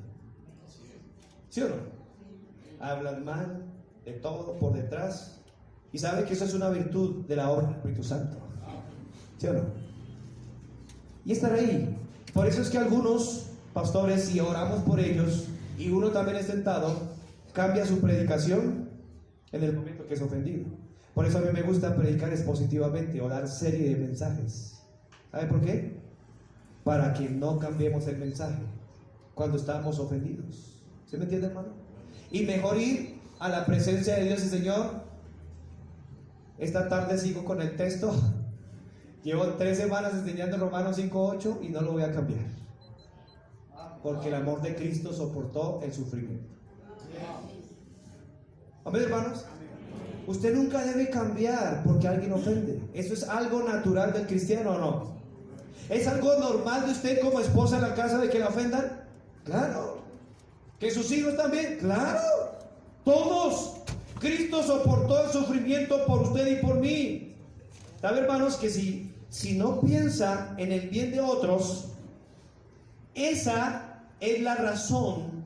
¿Sí o no? Hablan mal de todo por detrás. Y sabe que eso es una virtud de la obra del Espíritu Santo. ¿Sí o no? y estar ahí. Por eso es que algunos pastores, si oramos por ellos y uno también es tentado, cambia su predicación en el momento que es ofendido. Por eso a mí me gusta predicar expositivamente o dar serie de mensajes. ¿Sabe por qué? Para que no cambiemos el mensaje cuando estamos ofendidos. ¿Sí me entiende, hermano? Y mejor ir a la presencia de Dios y Señor, esta tarde sigo con el texto. Llevo 3 semanas enseñando Romanos 5:8 y no lo voy a cambiar. Porque el amor de Cristo soportó el sufrimiento. Amén, hermanos. Usted nunca debe cambiar porque alguien ofende. ¿Eso es algo natural del cristiano o no? ¿Es algo normal de usted como esposa en la casa de que la ofendan? Claro. ¿Que sus hijos también? Claro. Todos. Cristo soportó el sufrimiento por usted y por mí. ¿Sabe, hermanos, que si no piensa en el bien de otros, esa es la razón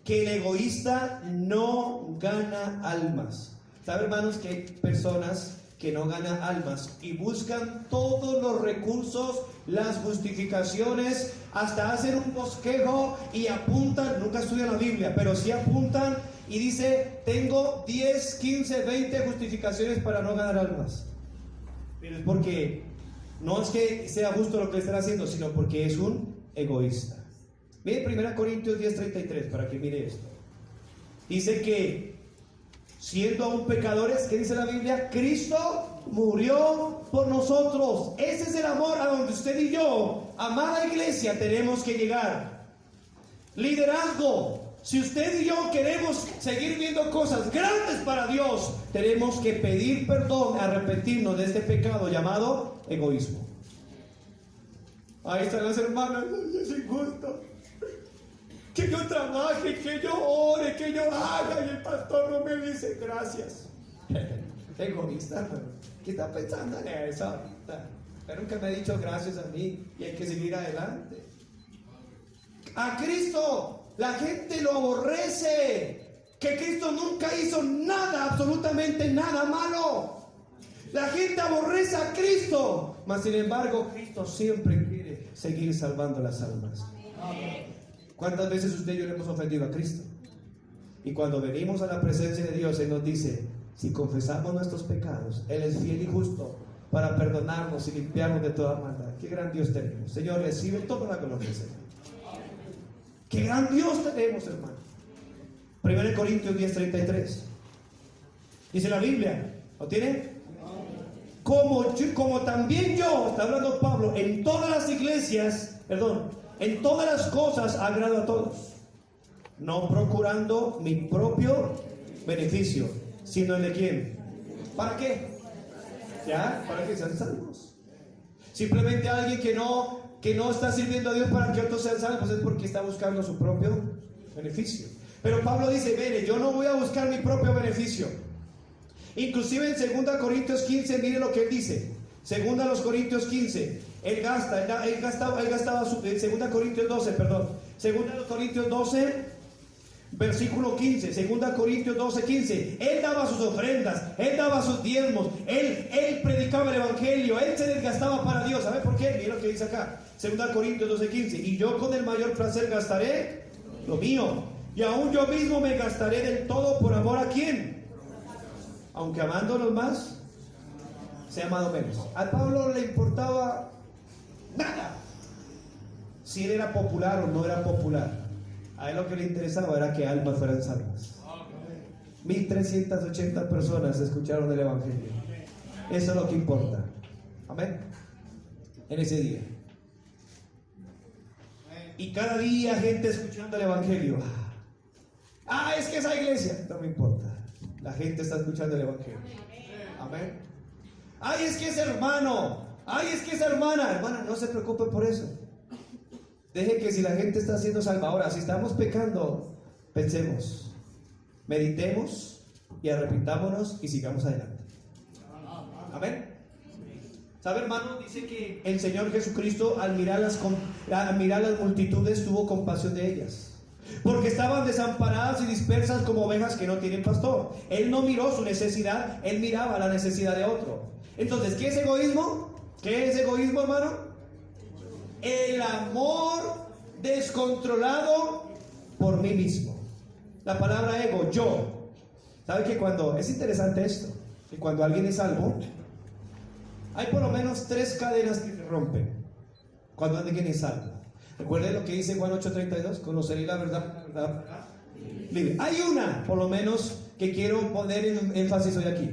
que el egoísta no gana almas? ¿Sabe, hermanos, que hay personas que no ganan almas y buscan todos los recursos, las justificaciones, hasta hacen un bosquejo y apuntan, nunca estudian la Biblia, pero sí apuntan y dice, tengo 10, 15, 20 justificaciones para no ganar almas? Pero es porque no es que sea justo lo que están haciendo, sino porque es un egoísta. Mire 1 Corintios 10:33 para que mire esto. Dice que siendo aún pecadores, ¿qué dice la Biblia? Cristo murió por nosotros. Ese es el amor a donde usted y yo, amada iglesia, tenemos que llegar. Liderazgo. Si usted y yo queremos seguir viendo cosas grandes para Dios, tenemos que pedir perdón, arrepentirnos de este pecado llamado egoísmo. Ahí están las hermanas. Es injusto que yo trabaje, que yo ore, que yo haga, y el pastor no me dice gracias. Egoísta, hermano. ¿Qué está pensando en eso ahorita? Pero nunca me ha dicho gracias a mí, y hay que seguir adelante. A Cristo la gente lo aborrece, que Cristo nunca hizo nada, absolutamente nada malo. La gente aborrece a Cristo, mas sin embargo Cristo siempre quiere seguir salvando las almas. ¿Cuántas veces usted y yo le hemos ofendido a Cristo? Y cuando venimos a la presencia de Dios, Él nos dice, si confesamos nuestros pecados, Él es fiel y justo para perdonarnos y limpiarnos de toda maldad. Qué gran Dios tenemos. Señor, recibe toda la gloria, Señor. Qué gran Dios tenemos, hermano. 1 Corintios 10:33. Dice la Biblia, ¿lo tiene? Como también yo, está hablando Pablo, en todas las iglesias, en todas las cosas agrado a todos, no procurando mi propio beneficio, sino el de quién. ¿Para qué? ¿Ya? Para que sean salvos. Simplemente alguien que no está sirviendo a Dios para que otros sean salvos es porque está buscando su propio beneficio. Pero Pablo dice, mire, yo no voy a buscar mi propio beneficio. Inclusive en 2 Corintios 15, mire lo que él dice. 2 Corintios 15, él gastaba en 2 Corintios 12, perdón. 2 Corintios 12, versículo 15, 2 Corintios 12, 15. Él daba sus ofrendas, él daba sus diezmos, él predicaba el evangelio, él se desgastaba para Dios. ¿Sabe por qué? Mira lo que dice acá, 2 Corintios 12, 15. Y yo con el mayor placer gastaré lo mío, y aún yo mismo me gastaré del todo por amor a quién. Aunque amándonos más, se ha amado menos. A Pablo le importaba nada si él era popular o no era popular. A él lo que le interesaba era que almas fueran salvas. 1380 personas escucharon el evangelio. Eso es lo que importa. Amén. En ese día. Y cada día gente escuchando el evangelio. Es que esa iglesia, no me importa. La gente está escuchando el evangelio. Amén. Es que ese hermano, es que esa hermana, no se preocupe por eso. Deje que si la gente está siendo salva. Ahora, si estamos pecando, pensemos, meditemos y arrepintámonos y sigamos adelante. Amén. ¿Sabe, hermano? Dice que el Señor Jesucristo al mirar las multitudes tuvo compasión de ellas, porque estaban desamparadas y dispersas como ovejas que no tienen pastor. Él no miró su necesidad, él miraba la necesidad de otro. Entonces, ¿qué es egoísmo? ¿Qué es egoísmo, hermano? el amor descontrolado por mí mismo. La palabra ego, yo. ¿Sabe que cuando, es interesante esto, que cuando alguien es salvo, hay por lo menos 3 cadenas que se rompen cuando alguien es salvo? Recuerden lo que dice Juan 8:32, conoceréis la verdad, la verdad libre. Hay una, por lo menos, que quiero poner en énfasis hoy aquí.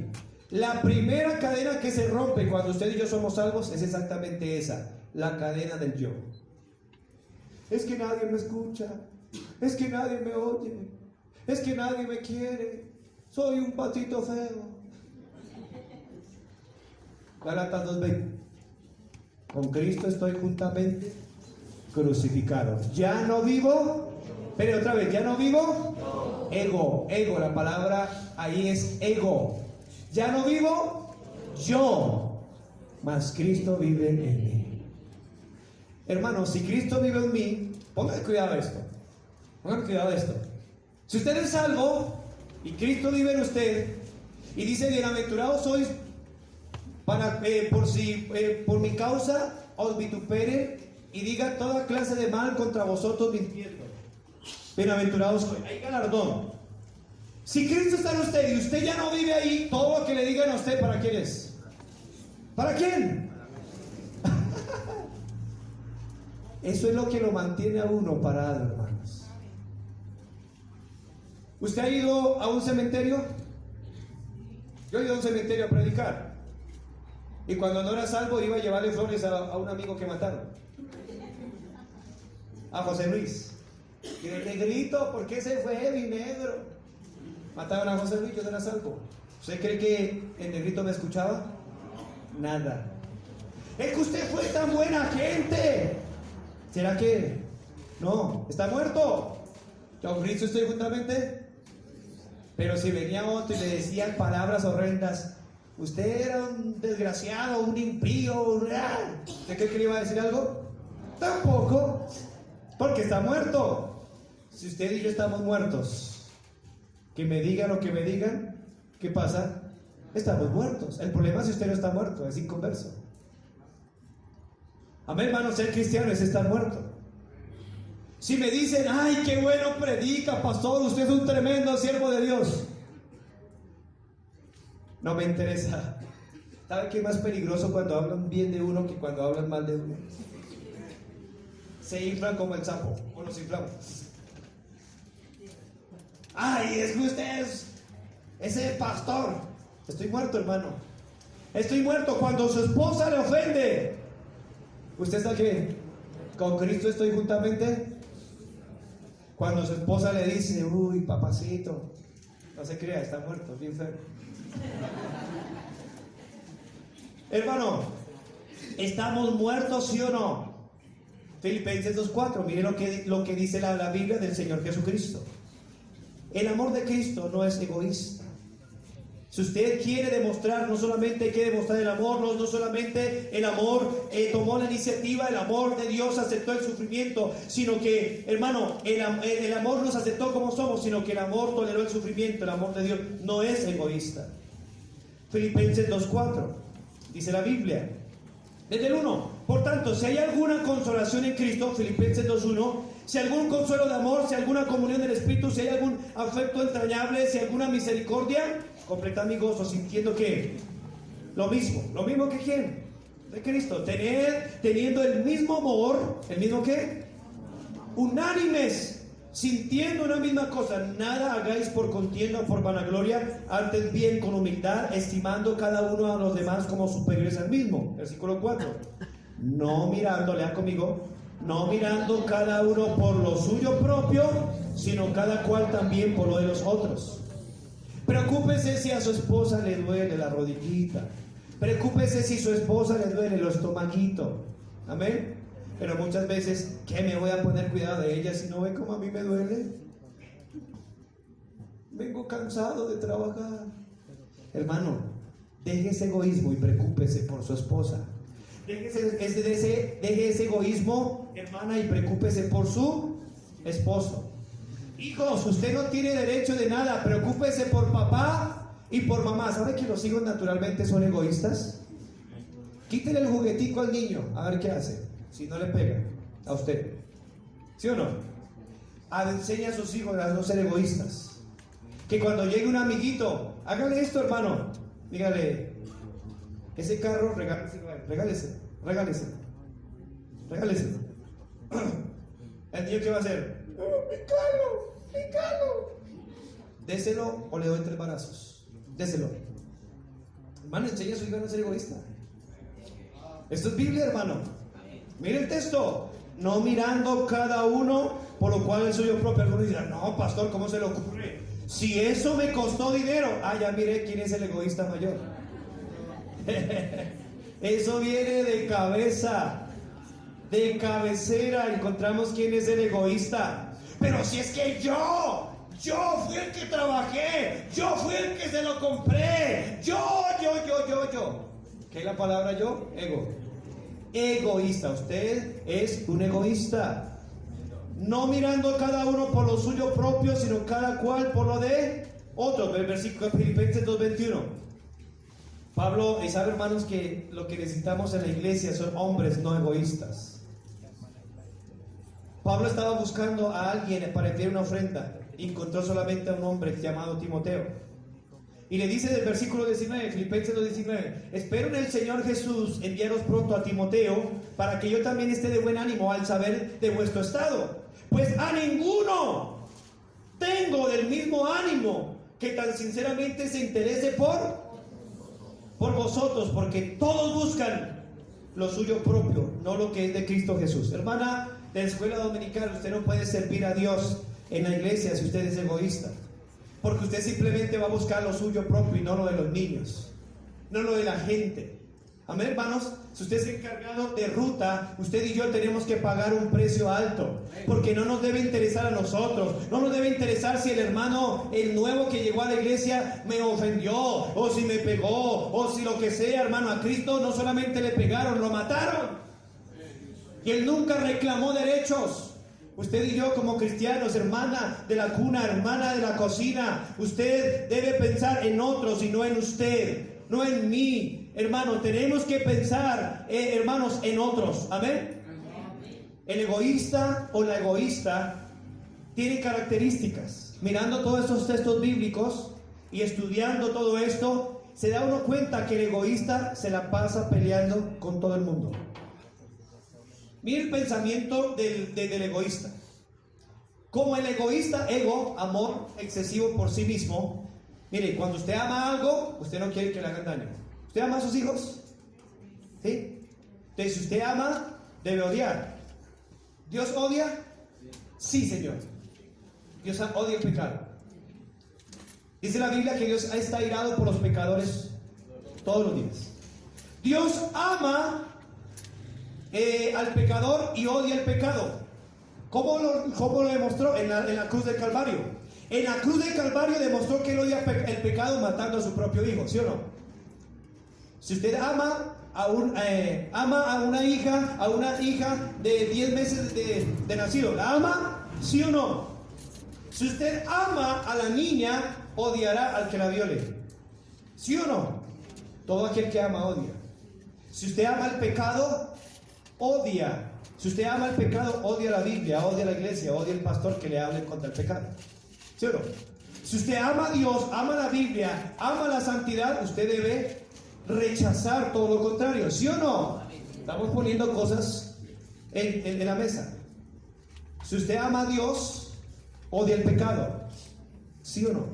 La primera cadena que se rompe cuando usted y yo somos salvos es exactamente esa, la cadena del yo. Es que nadie me escucha, es que nadie me oye, es que nadie me quiere, soy un patito feo. Gálatas 2:20. Con Cristo estoy juntamente crucificado. Ya no vivo, pero otra vez, ya no vivo. Ego, la palabra ahí es ego. Ya no vivo yo, mas Cristo vive en mí. Hermanos, si Cristo vive en mí, pónganle cuidado a esto. Pónganle cuidado a esto. Si usted es salvo y Cristo vive en usted y dice: bienaventurados sois por mi causa os vituperen y diga toda clase de mal contra vosotros mintiendo. Bienaventurados sois. Hay galardón. Si Cristo está en usted y usted ya no vive ahí, todo lo que le digan a usted, ¿para quién es? ¿Para quién? Eso es lo que lo mantiene a uno parado, hermanos. ¿Usted ha ido a un cementerio? Yo he ido a un cementerio a predicar. Y cuando no era salvo iba a llevarle flores a un amigo que mataron, a José Luis. Y el negrito, ¿por qué se fue mi negro? Mataron a José Luis, yo no era salvo. ¿Usted cree que el negrito me escuchaba? Nada. Es que usted fue tan buena gente. ¿Será que? No, está muerto. Yo con Cristo estoy juntamente. Pero si venía otro y le decían palabras horrendas: usted era un desgraciado, un impío, ¿usted cree que le iba a decir algo? Tampoco, porque está muerto. Si usted y yo estamos muertos, que me digan lo que me digan, ¿qué pasa? Estamos muertos. El problema es si usted no está muerto, es inconverso. Amén, hermano, ser cristiano es estar muerto. Si me dicen: ay, qué bueno predica, pastor, usted es un tremendo siervo de Dios, no me interesa. ¿Sabe qué es más peligroso cuando hablan bien de uno que cuando hablan mal de uno? Se inflan como el sapo, o nos inflamos. Ay, es que usted es ese pastor. Estoy muerto, hermano. Estoy muerto. Cuando su esposa le ofende, ¿usted está qué? ¿Con Cristo estoy juntamente? Cuando su esposa le dice: uy, papacito, no se crea, está muerto, bien feo. Hermano, ¿estamos muertos, sí o no? Filipenses 2:4. Miren lo que dice la Biblia del Señor Jesucristo. El amor de Cristo no es egoísta. Si usted quiere demostrar, no solamente hay que demostrar el amor, no solamente el amor tomó la iniciativa, el amor de Dios aceptó el sufrimiento, sino que, hermano, el amor nos aceptó como somos, sino que el amor toleró el sufrimiento. El amor de Dios no es egoísta. Filipenses 2:4 dice la Biblia, desde el 1: por tanto, si hay alguna consolación en Cristo, Filipenses 2:1, si algún consuelo de amor, si alguna comunión del Espíritu, si hay algún afecto entrañable, si alguna misericordia, completad mi gozo, sintiendo que lo mismo que quién, de Cristo, teniendo el mismo amor, el mismo que, unánimes, sintiendo una misma cosa. Nada hagáis por contienda o por vanagloria, antes bien con humildad, estimando cada uno a los demás como superiores al mismo. Versículo 4. No mirando, lean conmigo, no mirando cada uno por lo suyo propio, sino cada cual también por lo de los otros. Preocúpese si a su esposa le duele la rodillita. Preocúpese si su esposa le duele el estomaguito. Amén. Pero muchas veces, ¿qué me voy a poner cuidado de ella si no ve cómo a mí me duele? Vengo cansado de trabajar. Hermano, deje ese egoísmo y preocúpese por su esposa. Deje ese egoísmo, hermana, y preocúpese por su esposo. Hijos, usted no tiene derecho de nada. Preocúpese por papá y por mamá. ¿Sabe que los hijos naturalmente son egoístas? Quítele el juguetico al niño, a ver qué hace. si no le pega a usted? ¿Sí o no? Enseña a sus hijos a no ser egoístas. Que cuando llegue un amiguito, hágale esto, hermano. Dígale, ese carro, regálese. ¿El niño qué va a hacer? Pícalo. Déselo o le doy 3 balazos. Déselo. Hermano, enseña a su hijo a no ser egoísta. Esto es Biblia, hermano. Mire el texto. No mirando cada uno por lo cual el suyo propio. Algunos dirán, no, pastor, ¿cómo se le ocurre? Si eso me costó dinero. Ya miré quién es el egoísta mayor. Eso viene de cabeza, de cabecera. Encontramos quién es el egoísta. Pero si es que yo fui el que trabajé, yo fui el que se lo compré, yo. ¿Qué es la palabra yo? Egoísta. Usted es un egoísta. No mirando cada uno por lo suyo propio, sino cada cual por lo de otro. El versículo de Filipenses 2:21. Pablo, y sabe, hermanos, que lo que necesitamos en la iglesia son hombres no egoístas. Pablo estaba buscando a alguien para enviar una ofrenda. Encontró solamente a un hombre llamado Timoteo. Y le dice del versículo 19, Filipenses 2:19: espero en el Señor Jesús enviaros pronto a Timoteo, para que yo también esté de buen ánimo al saber de vuestro estado. Pues a ninguno tengo del mismo ánimo que tan sinceramente se interese por vosotros, porque todos buscan lo suyo propio, no lo que es de Cristo Jesús. Hermana de escuela dominical, usted no puede servir a Dios en la iglesia si usted es egoísta, porque usted simplemente va a buscar lo suyo propio y no lo de los niños, no lo de la gente. Amén, hermanos. Si usted es encargado de ruta, usted y yo tenemos que pagar un precio alto, porque no nos debe interesar a nosotros. No nos debe interesar si el hermano, el nuevo que llegó a la iglesia, me ofendió, o si me pegó, o si lo que sea, hermano. A Cristo no solamente le pegaron, lo mataron, y Él nunca reclamó derechos. Usted y yo como cristianos, hermana de la cuna, hermana de la cocina, usted debe pensar en otros y no en usted, no en mí. Hermano, tenemos que pensar, hermanos, en otros. Amén. El egoísta o la egoísta tiene características. Mirando todos estos textos bíblicos y estudiando todo esto, se da uno cuenta que el egoísta se la pasa peleando con todo el mundo. Mire el pensamiento del egoísta. Como el egoísta, ego, amor excesivo por sí mismo. Mire, cuando usted ama algo, usted no quiere que le hagan daño. ¿Usted ama a sus hijos? ¿Sí? Entonces, si usted ama, debe odiar. ¿Dios odia? Sí, Señor. Dios odia el pecado. Dice la Biblia que Dios está airado por los pecadores todos los días. Dios ama al pecador y odia el pecado. ¿Cómo lo demostró? En la cruz del Calvario. En la cruz del Calvario demostró que él odia el pecado matando a su propio hijo, ¿sí o no? Si usted ama a una hija de 10 meses de nacido, ¿la ama? ¿Sí o no? Si usted ama a la niña, odiará al que la viole, ¿sí o no? Todo aquel que ama odia. Si usted ama el pecado, odia. Si usted ama el pecado, odia la Biblia, odia la iglesia, odia el pastor que le hable contra el pecado, ¿sí o no? Si usted ama a Dios, ama la Biblia, ama la santidad, usted debe rechazar todo lo contrario, ¿sí o no? Estamos poniendo cosas en la mesa. Si usted ama a Dios, odia el pecado, ¿sí o no?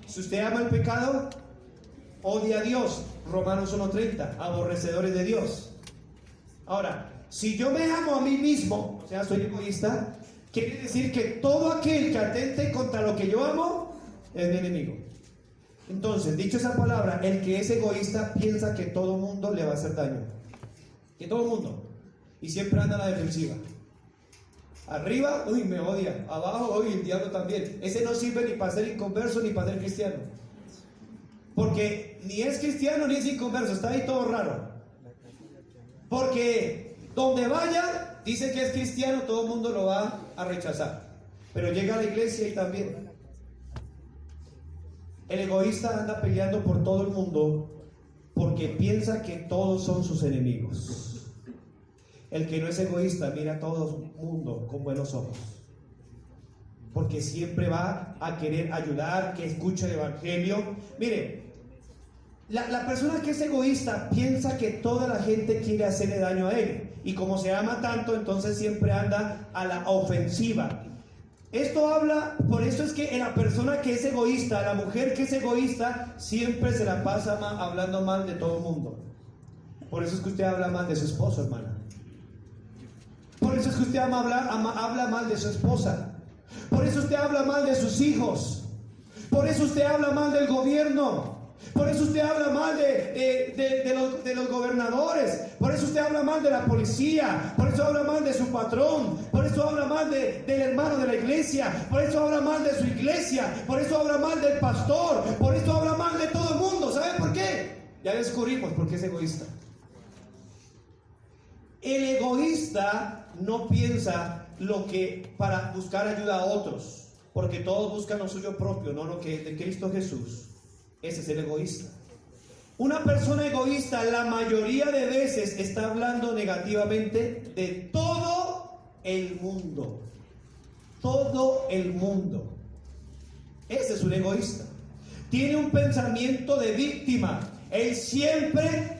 Si usted ama el pecado, odia a Dios. Romanos 1:30, aborrecedores de Dios. Ahora, si yo me amo a mí mismo, o sea, soy egoísta, quiere decir que todo aquel que atente contra lo que yo amo es mi enemigo. Entonces, dicho esa palabra, el que es egoísta piensa que todo mundo le va a hacer daño. Que todo mundo. Y siempre anda a la defensiva. Arriba, uy, me odia. Abajo, uy, el diablo también. Ese no sirve ni para ser inconverso ni para ser cristiano. Porque ni es cristiano ni es inconverso. Está ahí todo raro. Porque donde vaya, dice que es cristiano, todo el mundo lo va a rechazar. Pero llega a la iglesia y también. El egoísta anda peleando por todo el mundo porque piensa que todos son sus enemigos. El que no es egoísta mira a todo el mundo con buenos ojos, porque siempre va a querer ayudar, que escuche el evangelio. Mire, la persona que es egoísta piensa que toda la gente quiere hacerle daño a él, y como se ama tanto, entonces siempre anda a la ofensiva. Esto habla, por eso es que la persona que es egoísta, la mujer que es egoísta, siempre se la pasa hablando mal de todo el mundo. Por eso es que usted habla mal de su esposo, hermana. Por eso es que usted habla mal de su esposa. Por eso usted habla mal de sus hijos. Por eso usted habla mal del gobierno. Por eso usted habla mal de los gobernadores. Por eso usted habla mal de la policía. Por eso habla mal de su patrón. Por eso habla mal del hermano de la iglesia. Por eso habla mal de su iglesia. Por eso habla mal del pastor. Por eso habla mal de todo el mundo. ¿Sabe por qué? Ya descubrimos por qué es egoísta. El egoísta no piensa lo que para buscar ayuda a otros, porque todos buscan lo suyo propio, no lo que es de Cristo Jesús. Ese es el egoísta. Una persona egoísta la mayoría de veces está hablando negativamente de todo el mundo. Todo el mundo. Ese es un egoísta. Tiene un pensamiento de víctima. Él siempre,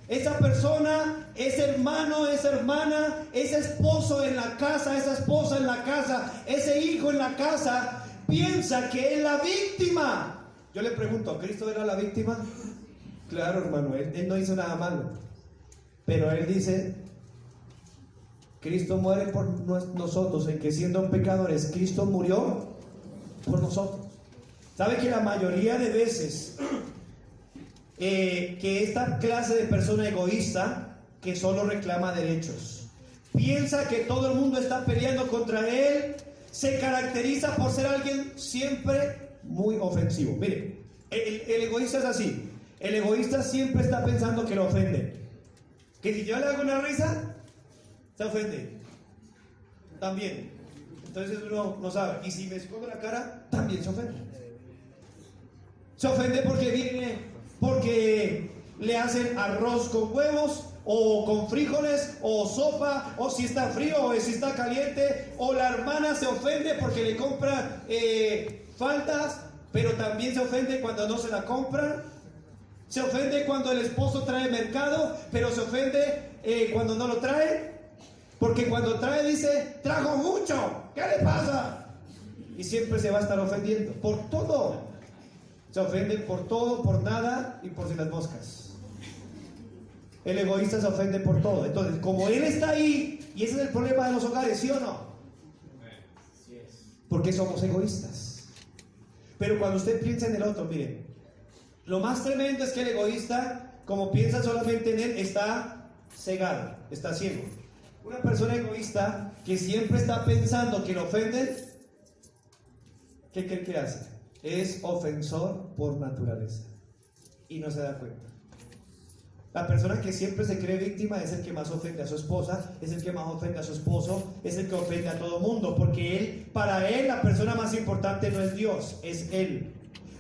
esa persona, ese hermano, esa hermana, ese esposo en la casa, esa esposa en la casa, ese hijo en la casa, piensa que es la víctima. Yo le pregunto, ¿Cristo era la víctima? Claro, hermano, él no hizo nada malo. Pero él dice, Cristo muere por nosotros, en que siendo pecadores, Cristo murió por nosotros. ¿Sabe que la mayoría de veces que esta clase de persona egoísta, que solo reclama derechos, piensa que todo el mundo está peleando contra él, se caracteriza por ser alguien siempre muy ofensivo? Mire, el egoísta es así. El egoísta siempre está pensando que lo ofende. Que si yo le hago una risa, se ofende también. Entonces uno no sabe. Y si me escondo la cara, también se ofende. Se ofende porque le hacen arroz con huevos, o con frijoles, o sopa, o si está frío, o si está caliente. O la hermana se ofende porque le compra faltas, pero también se ofende cuando no se la compran. Se ofende cuando el esposo trae mercado, pero se ofende cuando no lo trae, porque cuando trae dice, trajo mucho, ¿qué le pasa? Y siempre se va a estar ofendiendo por todo. Se ofende por todo, por nada y por si las moscas. El egoísta se ofende por todo. Entonces, como él está ahí, y ese es el problema de los hogares, ¿sí o no? Porque somos egoístas. Pero cuando usted piensa en el otro, mire, lo más tremendo es que el egoísta, como piensa solamente en él, está cegado, está ciego. Una persona egoísta que siempre está pensando que lo ofenden, ¿qué cree que hace? Es ofensor por naturaleza y no se da cuenta. La persona que siempre se cree víctima es el que más ofende a su esposa, es el que más ofende a su esposo, es el que ofende a todo mundo, porque para él la persona más importante no es Dios, es él.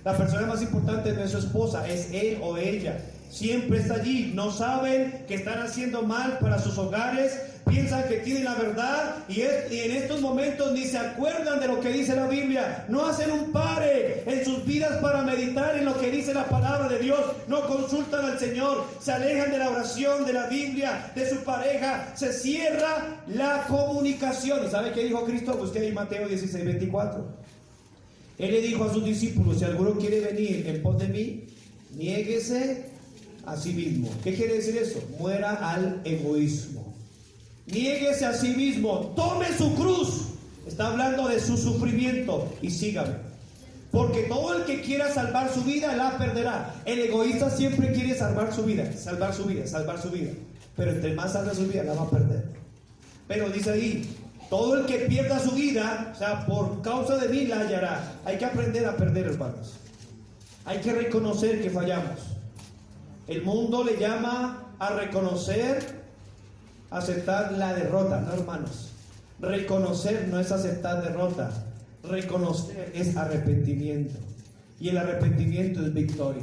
La persona más importante no es su esposa, es él o ella. Siempre está allí. No saben que están haciendo mal para sus hogares, piensan que tienen la verdad y en estos momentos ni se acuerdan de lo que dice la Biblia. No hacen un pare en sus vidas para meditar en lo que dice la palabra de Dios. No consultan al Señor, se alejan de la oración, de la Biblia, de su pareja. Se cierra la comunicación. ¿Y sabe qué dijo Cristo? Busque ahí Mateo 16:24. Él le dijo a sus discípulos, si alguno quiere venir en pos de mí, niéguese a sí mismo. ¿Qué quiere decir eso? Muera al egoísmo. Niéguese a sí mismo, tome su cruz. Está hablando de su sufrimiento y sígame. Porque todo el que quiera salvar su vida, la perderá. El egoísta siempre quiere salvar su vida, salvar su vida, salvar su vida. Pero entre más salve su vida, la va a perder. Pero dice ahí, todo el que pierda su vida, o sea, por causa de mí la hallará. Hay que aprender a perder, hermanos. Hay que reconocer que fallamos. El mundo le llama a reconocer, aceptar la derrota. No, hermanos. Reconocer no es aceptar derrota. Reconocer es arrepentimiento. Y el arrepentimiento es victoria.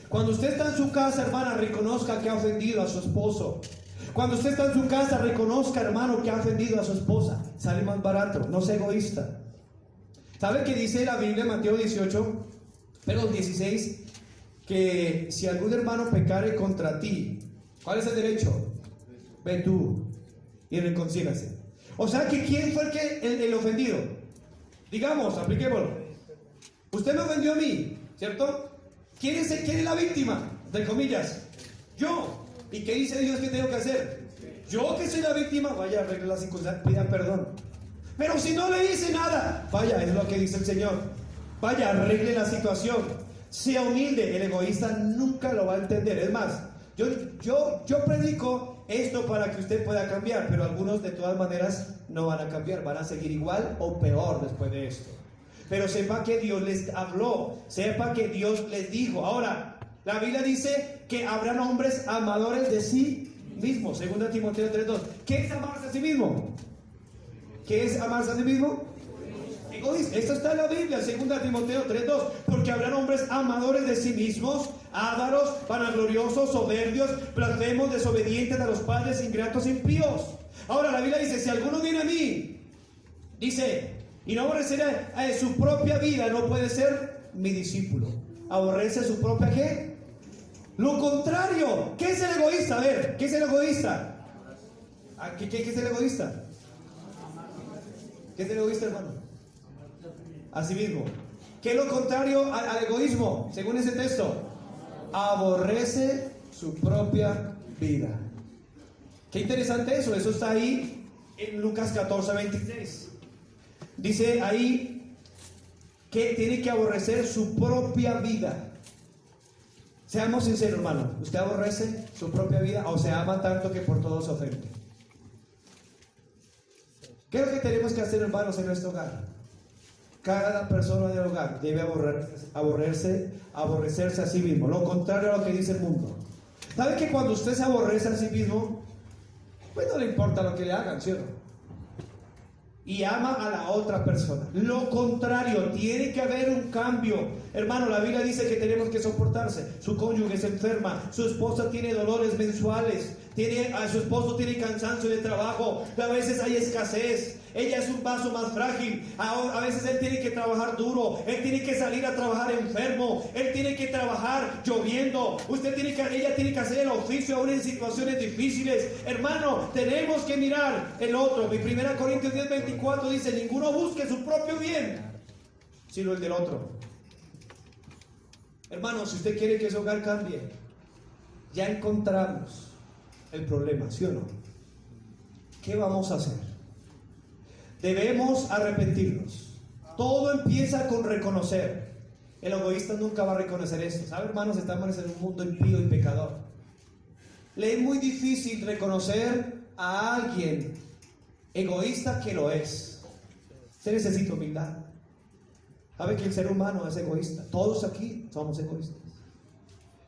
Cuando usted está en su casa, hermana, reconozca que ha ofendido a su esposo. Cuando usted está en su casa, reconozca, hermano, que ha ofendido a su esposa. Sale más barato, no sea egoísta. ¿Sabe qué dice la Biblia en Mateo 16? Que si algún hermano pecare contra ti, ¿cuál es el derecho? Ve tú y reconcíliase. O sea que ¿quién fue el ofendido? Digamos, apliquémoslo. Usted me ofendió a mí, ¿cierto? ¿Quién es la víctima? Entre comillas, yo. ¿Y qué dice Dios que tengo que hacer? Yo que soy la víctima, vaya, arregle la circunstancia, pida perdón. Pero si no le hice nada, vaya, es lo que dice el Señor. Vaya, arregle la situación. Sea humilde. El egoísta nunca lo va a entender. Es más, yo predico esto para que usted pueda cambiar, pero algunos de todas maneras no van a cambiar, van a seguir igual o peor después de esto. Pero sepa que Dios les habló, sepa que Dios les dijo. Ahora, la Biblia dice que habrán hombres amadores de sí mismos. 2 Timoteo 3:2. ¿Qué es amarse a sí mismo? ¿Qué es amarse a sí mismo? Egoísta. Esto está en la Biblia, 2 Timoteo 3:2. Porque habrán hombres amadores de sí mismos, ávaros, vanagloriosos, soberbios, blasfemos, desobedientes a los padres, ingratos, impíos. Ahora la Biblia dice, si alguno viene a mí, dice, y no aborrecerá su propia vida, no puede ser mi discípulo. Aborrece su propia ¿qué? Lo contrario. ¿Qué es el egoísta? A ver, ¿qué es el egoísta? ¿Qué es el egoísta? ¿Qué es el egoísta, hermano? A sí mismo. ¿Qué es lo contrario al egoísmo? Según ese texto, aborrece su propia vida. Qué interesante eso. Eso está ahí en Lucas 14:26. Dice ahí que tiene que aborrecer su propia vida. Seamos sinceros, hermano. ¿Usted aborrece su propia vida o se ama tanto que por todo se ofende? ¿Qué es lo que tenemos que hacer, hermanos, en nuestro hogar? Cada persona del hogar debe aborrecerse a sí mismo. Lo contrario a lo que dice el mundo. ¿Sabe que cuando usted se aborrece a sí mismo, pues no le importa lo que le hagan, ¿cierto? Y ama a la otra persona. Lo contrario, tiene que haber un cambio. Hermano, la Biblia dice que tenemos que soportarse. Su cónyuge se enferma, su esposa tiene dolores mensuales, su esposo tiene cansancio de trabajo, a veces hay escasez, ella es un vaso más frágil, a veces él tiene que trabajar duro, él tiene que salir a trabajar enfermo, él tiene que trabajar lloviendo, ella tiene que hacer el oficio aún en situaciones difíciles. Hermano, tenemos que mirar el otro. Mi 1 Corintios 10:24 dice, ninguno busque su propio bien, sino el del otro. Hermano, si usted quiere que su hogar cambie, ya encontramos el problema, ¿sí o no? ¿Qué vamos a hacer? Debemos arrepentirnos. Todo empieza con reconocer. El egoísta nunca va a reconocer esto. ¿Sabe, hermanos? Estamos en un mundo impío y pecador. Le es muy difícil reconocer a alguien egoísta que lo es. Se necesita humildad. ¿Sabe que el ser humano es egoísta? Todos aquí somos egoístas.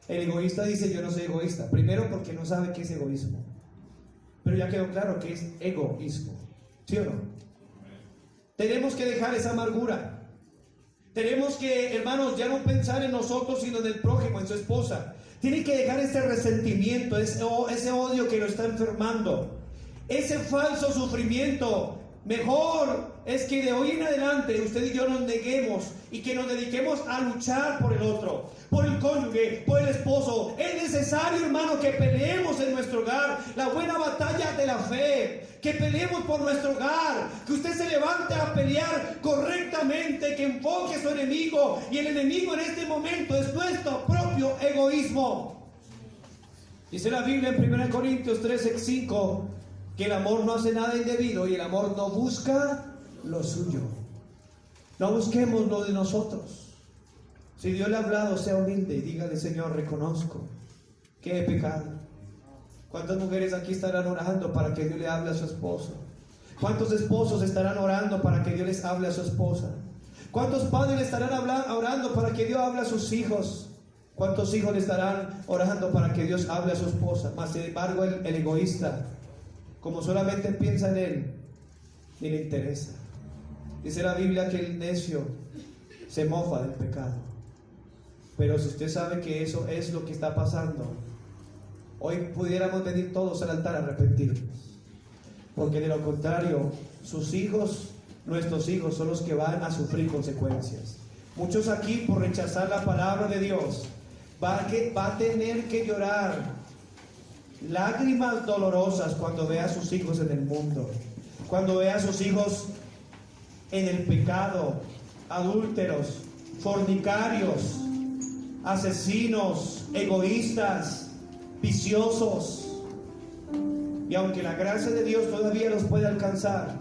El egoísta dice, yo no soy egoísta. Primero porque no sabe qué es egoísmo. Pero ya quedó claro que es egoísmo. ¿Sí o no? Tenemos que dejar esa amargura. Tenemos que, hermanos, ya no pensar en nosotros, sino en el prójimo, en su esposa. Tiene que dejar ese resentimiento, ese odio que lo está enfermando, ese falso sufrimiento. Mejor es que de hoy en adelante usted y yo nos neguemos y que nos dediquemos a luchar por el otro, por el cónyuge, por el esposo. Es necesario, hermano, que peleemos en nuestro hogar la buena batalla de la fe, que peleemos por nuestro hogar, que usted se levante a pelear correctamente, que enfoque a su enemigo, y el enemigo en este momento es nuestro propio egoísmo. Dice la Biblia en 1 Corintios 13:5 que el amor no hace nada indebido y el amor no busca lo suyo. No busquemos lo de nosotros. Si Dios le ha hablado, sea humilde y dígale, Señor, reconozco que he pecado. ¿Cuántas mujeres aquí estarán orando para que Dios le hable a su esposo? ¿Cuántos esposos estarán orando para que Dios les hable a su esposa? ¿Cuántos padres estarán orando para que Dios hable a sus hijos? ¿Cuántos hijos le estarán orando para que Dios hable a su esposa? Mas sin embargo el egoísta, como solamente piensa en él, ni le interesa. Dice la Biblia que el necio se mofa del pecado. Pero si usted sabe que eso es lo que está pasando, hoy pudiéramos venir todos al altar a arrepentirnos. Porque de lo contrario, sus hijos, nuestros hijos, son los que van a sufrir consecuencias. Muchos aquí, por rechazar la palabra de Dios, va a tener que llorar lágrimas dolorosas cuando vea a sus hijos en el mundo, cuando vea a sus hijos en el pecado, adúlteros, fornicarios, asesinos, egoístas, viciosos. Y aunque la gracia de Dios todavía los puede alcanzar,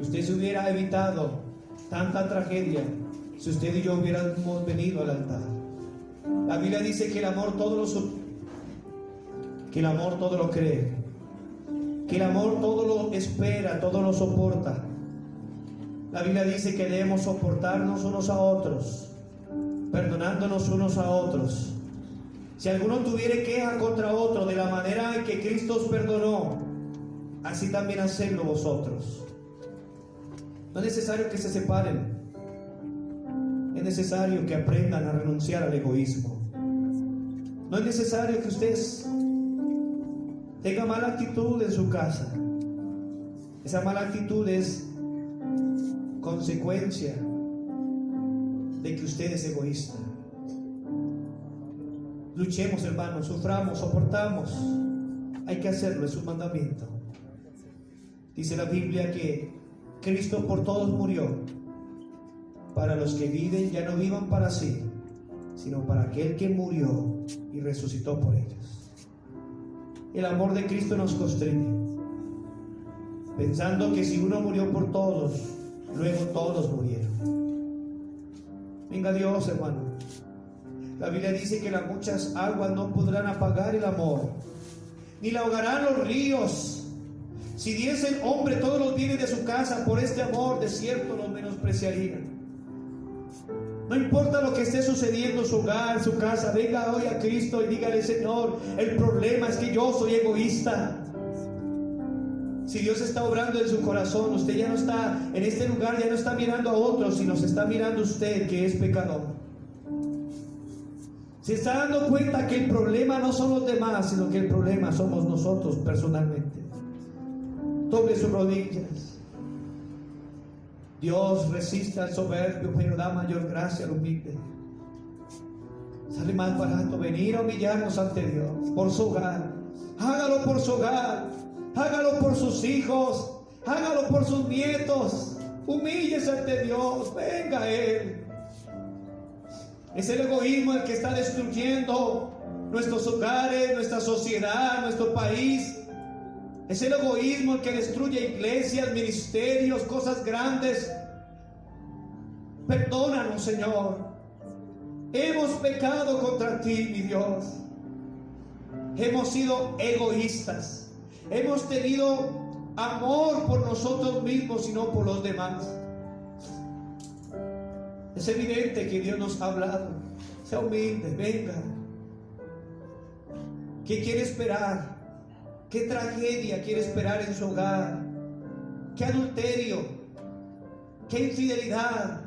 usted se hubiera evitado tanta tragedia si usted y yo hubiéramos venido al altar. La Biblia dice que el amor todo lo cree, que el amor todo lo espera, todo lo soporta. La Biblia dice que debemos soportarnos unos a otros, perdonándonos unos a otros. Si alguno tuviere queja contra otro, de la manera en que Cristo os perdonó, así también hacedlo vosotros. No es necesario que se separen, es necesario que aprendan a renunciar al egoísmo. No es necesario que ustedes tengan mala actitud en su casa. Esa mala actitud es consecuencia de que usted es egoísta. Luchemos, hermanos, suframos, soportamos. Hay que hacerlo, es un mandamiento. Dice la Biblia que Cristo por todos murió, para los que viven ya no vivan para sí, sino para aquel que murió y resucitó por ellos. El amor de Cristo nos constriñe, pensando que si uno murió por todos, luego todos murieron. Venga Dios, hermano. La Biblia dice que las muchas aguas no podrán apagar el amor, ni la ahogarán los ríos. Si diesen hombre todos los bienes de su casa, por este amor de cierto los menospreciarían. No importa lo que esté sucediendo en su hogar, su casa, venga hoy a Cristo y dígale: Señor, el problema es que yo soy egoísta. Si Dios está obrando en su corazón, usted ya no está en este lugar, ya no está mirando a otros, sino se está mirando a usted, que es pecador. Se está dando cuenta que el problema no son los demás, sino que el problema somos nosotros personalmente. Doble sus rodillas. Dios resiste al soberbio, pero da mayor gracia al humilde. Sale más barato venir a humillarnos ante Dios por su hogar. Hágalo por su hogar, hágalo por sus hijos, hágalo por sus nietos. Humíllese ante Dios, venga a Él. Es el egoísmo el que está destruyendo nuestros hogares, nuestra sociedad, nuestro país. Es el egoísmo el que destruye iglesias, ministerios, cosas grandes. Perdónanos, Señor. Hemos pecado contra ti, mi Dios. Hemos sido egoístas. Hemos tenido amor por nosotros mismos y no por los demás. Es evidente que Dios nos ha hablado. Sea humilde, venga. ¿Qué quiere esperar? ¿Qué tragedia quiere esperar en su hogar? ¿Qué adulterio? ¿Qué infidelidad?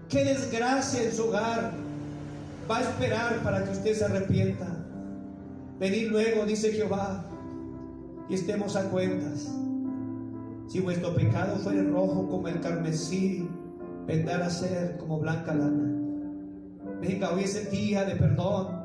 ¿Qué desgracia en su hogar va a esperar para que usted se arrepienta? Venid luego, dice Jehová, y estemos a cuentas. Si vuestro pecado fuere rojo como el carmesí, vendrá a ser como blanca lana. Venga, hoy es el día de perdón.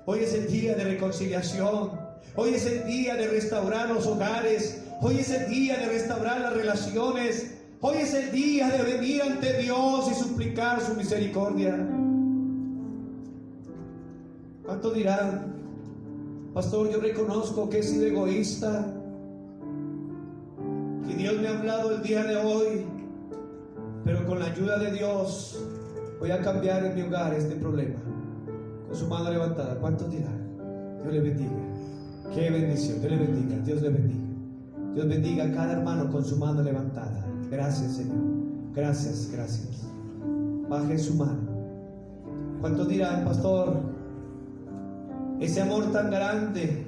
Hoy es el día de reconciliación. Hoy es el día de restaurar los hogares. Hoy es el día de restaurar las relaciones. Hoy es el día de venir ante Dios y suplicar su misericordia. ¿Cuántos dirán: pastor, yo reconozco que he sido egoísta, que Dios me ha hablado el día de hoy, pero con la ayuda de Dios voy a cambiar en mi hogar este problema? Con su mano levantada, ¿cuántos dirán? Dios le bendiga. Qué bendición. Dios le bendiga. Dios le bendiga. Dios bendiga a cada hermano con su mano levantada. Gracias, Señor. Gracias, gracias. Baje su mano. ¿Cuántos dirán: pastor, ese amor tan grande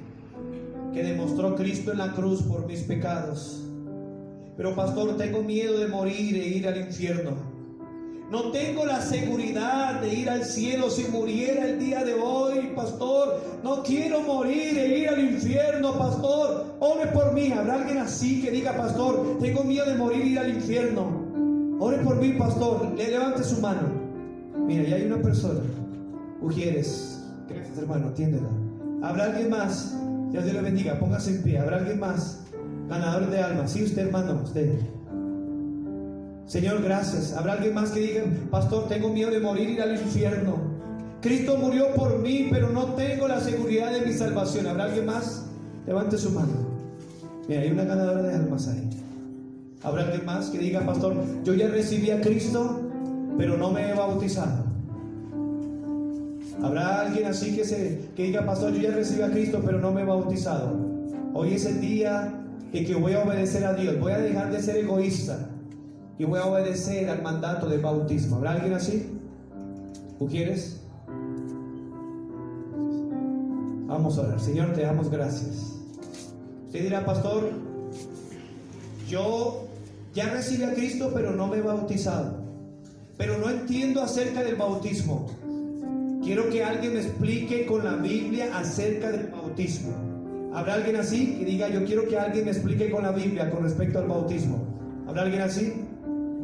que demostró Cristo en la cruz por mis pecados, pero pastor, tengo miedo de morir e ir al infierno? No tengo la seguridad de ir al cielo si muriera el día de hoy, pastor. No quiero morir e ir al infierno, pastor. Ore por mí. ¿Habrá alguien así que diga, pastor, tengo miedo de morir e ir al infierno? Ore por mí, pastor. Levante su mano. Mira, ya hay una persona. Ujieres. Gracias, hermano. Atiéndela. ¿Habrá alguien más? Dios le bendiga. Póngase en pie. ¿Habrá alguien más? Ganador de almas. Sí, usted, hermano. Usted. Señor, gracias. ¿Habrá alguien más que diga, pastor, tengo miedo de morir y ir al infierno? Cristo murió por mí, pero no tengo la seguridad de mi salvación. ¿Habrá alguien más? Levante su mano. Mira, hay una ganadora de almas ahí. ¿Habrá alguien más que diga, pastor, yo ya recibí a Cristo, pero no me he bautizado? ¿Habrá alguien así que diga, pastor, yo ya recibí a Cristo, pero no me he bautizado? Hoy es el día en que voy a obedecer a Dios. Voy a dejar de ser egoísta y voy a obedecer al mandato del bautismo. ¿Habrá alguien así? ¿Tú quieres? Vamos a orar. Señor, te damos gracias. Usted dirá, pastor, yo ya recibí a Cristo, pero no me he bautizado. Pero no entiendo acerca del bautismo. Quiero que alguien me explique con la Biblia acerca del bautismo. ¿Habrá alguien así que diga, yo quiero que alguien me explique con la Biblia con respecto al bautismo? ¿Habrá alguien así?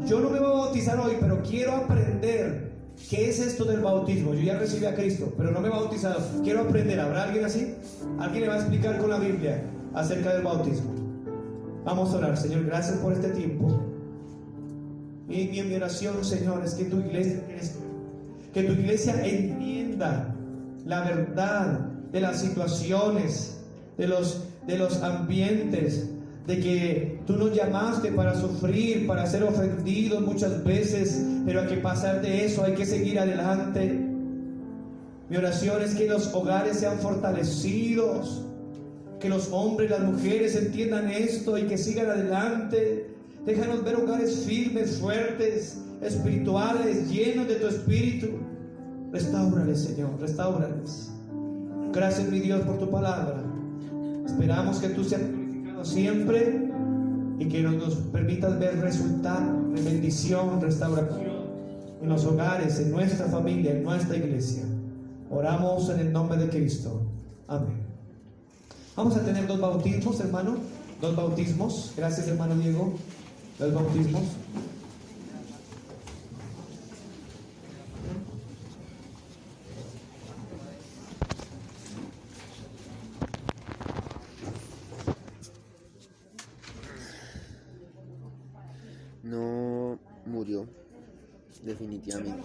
Yo no me voy a bautizar hoy, pero quiero aprender qué es esto del bautismo. Yo ya recibí a Cristo, pero no me he bautizado. Quiero aprender. ¿Habrá alguien así? ¿Alguien le va a explicar con la Biblia acerca del bautismo? Vamos a orar. Señor, gracias por este tiempo. Mi oración, Señor, es que tu iglesia entienda la verdad de las situaciones, de los ambientes, de que tú nos llamaste para sufrir, para ser ofendidos muchas veces, pero hay que pasar de eso, hay que seguir adelante. Mi oración es que los hogares sean fortalecidos, que los hombres y las mujeres entiendan esto y que sigan adelante. Déjanos ver hogares firmes, fuertes, espirituales, llenos de tu espíritu. Restáurales, Señor, restáurales. Gracias, mi Dios, por tu palabra. Esperamos que tú seas glorificado siempre y que nos permitas ver resultados de bendición, restauración en los hogares, en nuestra familia, en nuestra iglesia. Oramos en el nombre de Cristo. Amén. Vamos a tener 2 bautismos, hermano. 2 bautismos. Gracias, hermano Diego. 2 bautismos. No murió, definitivamente.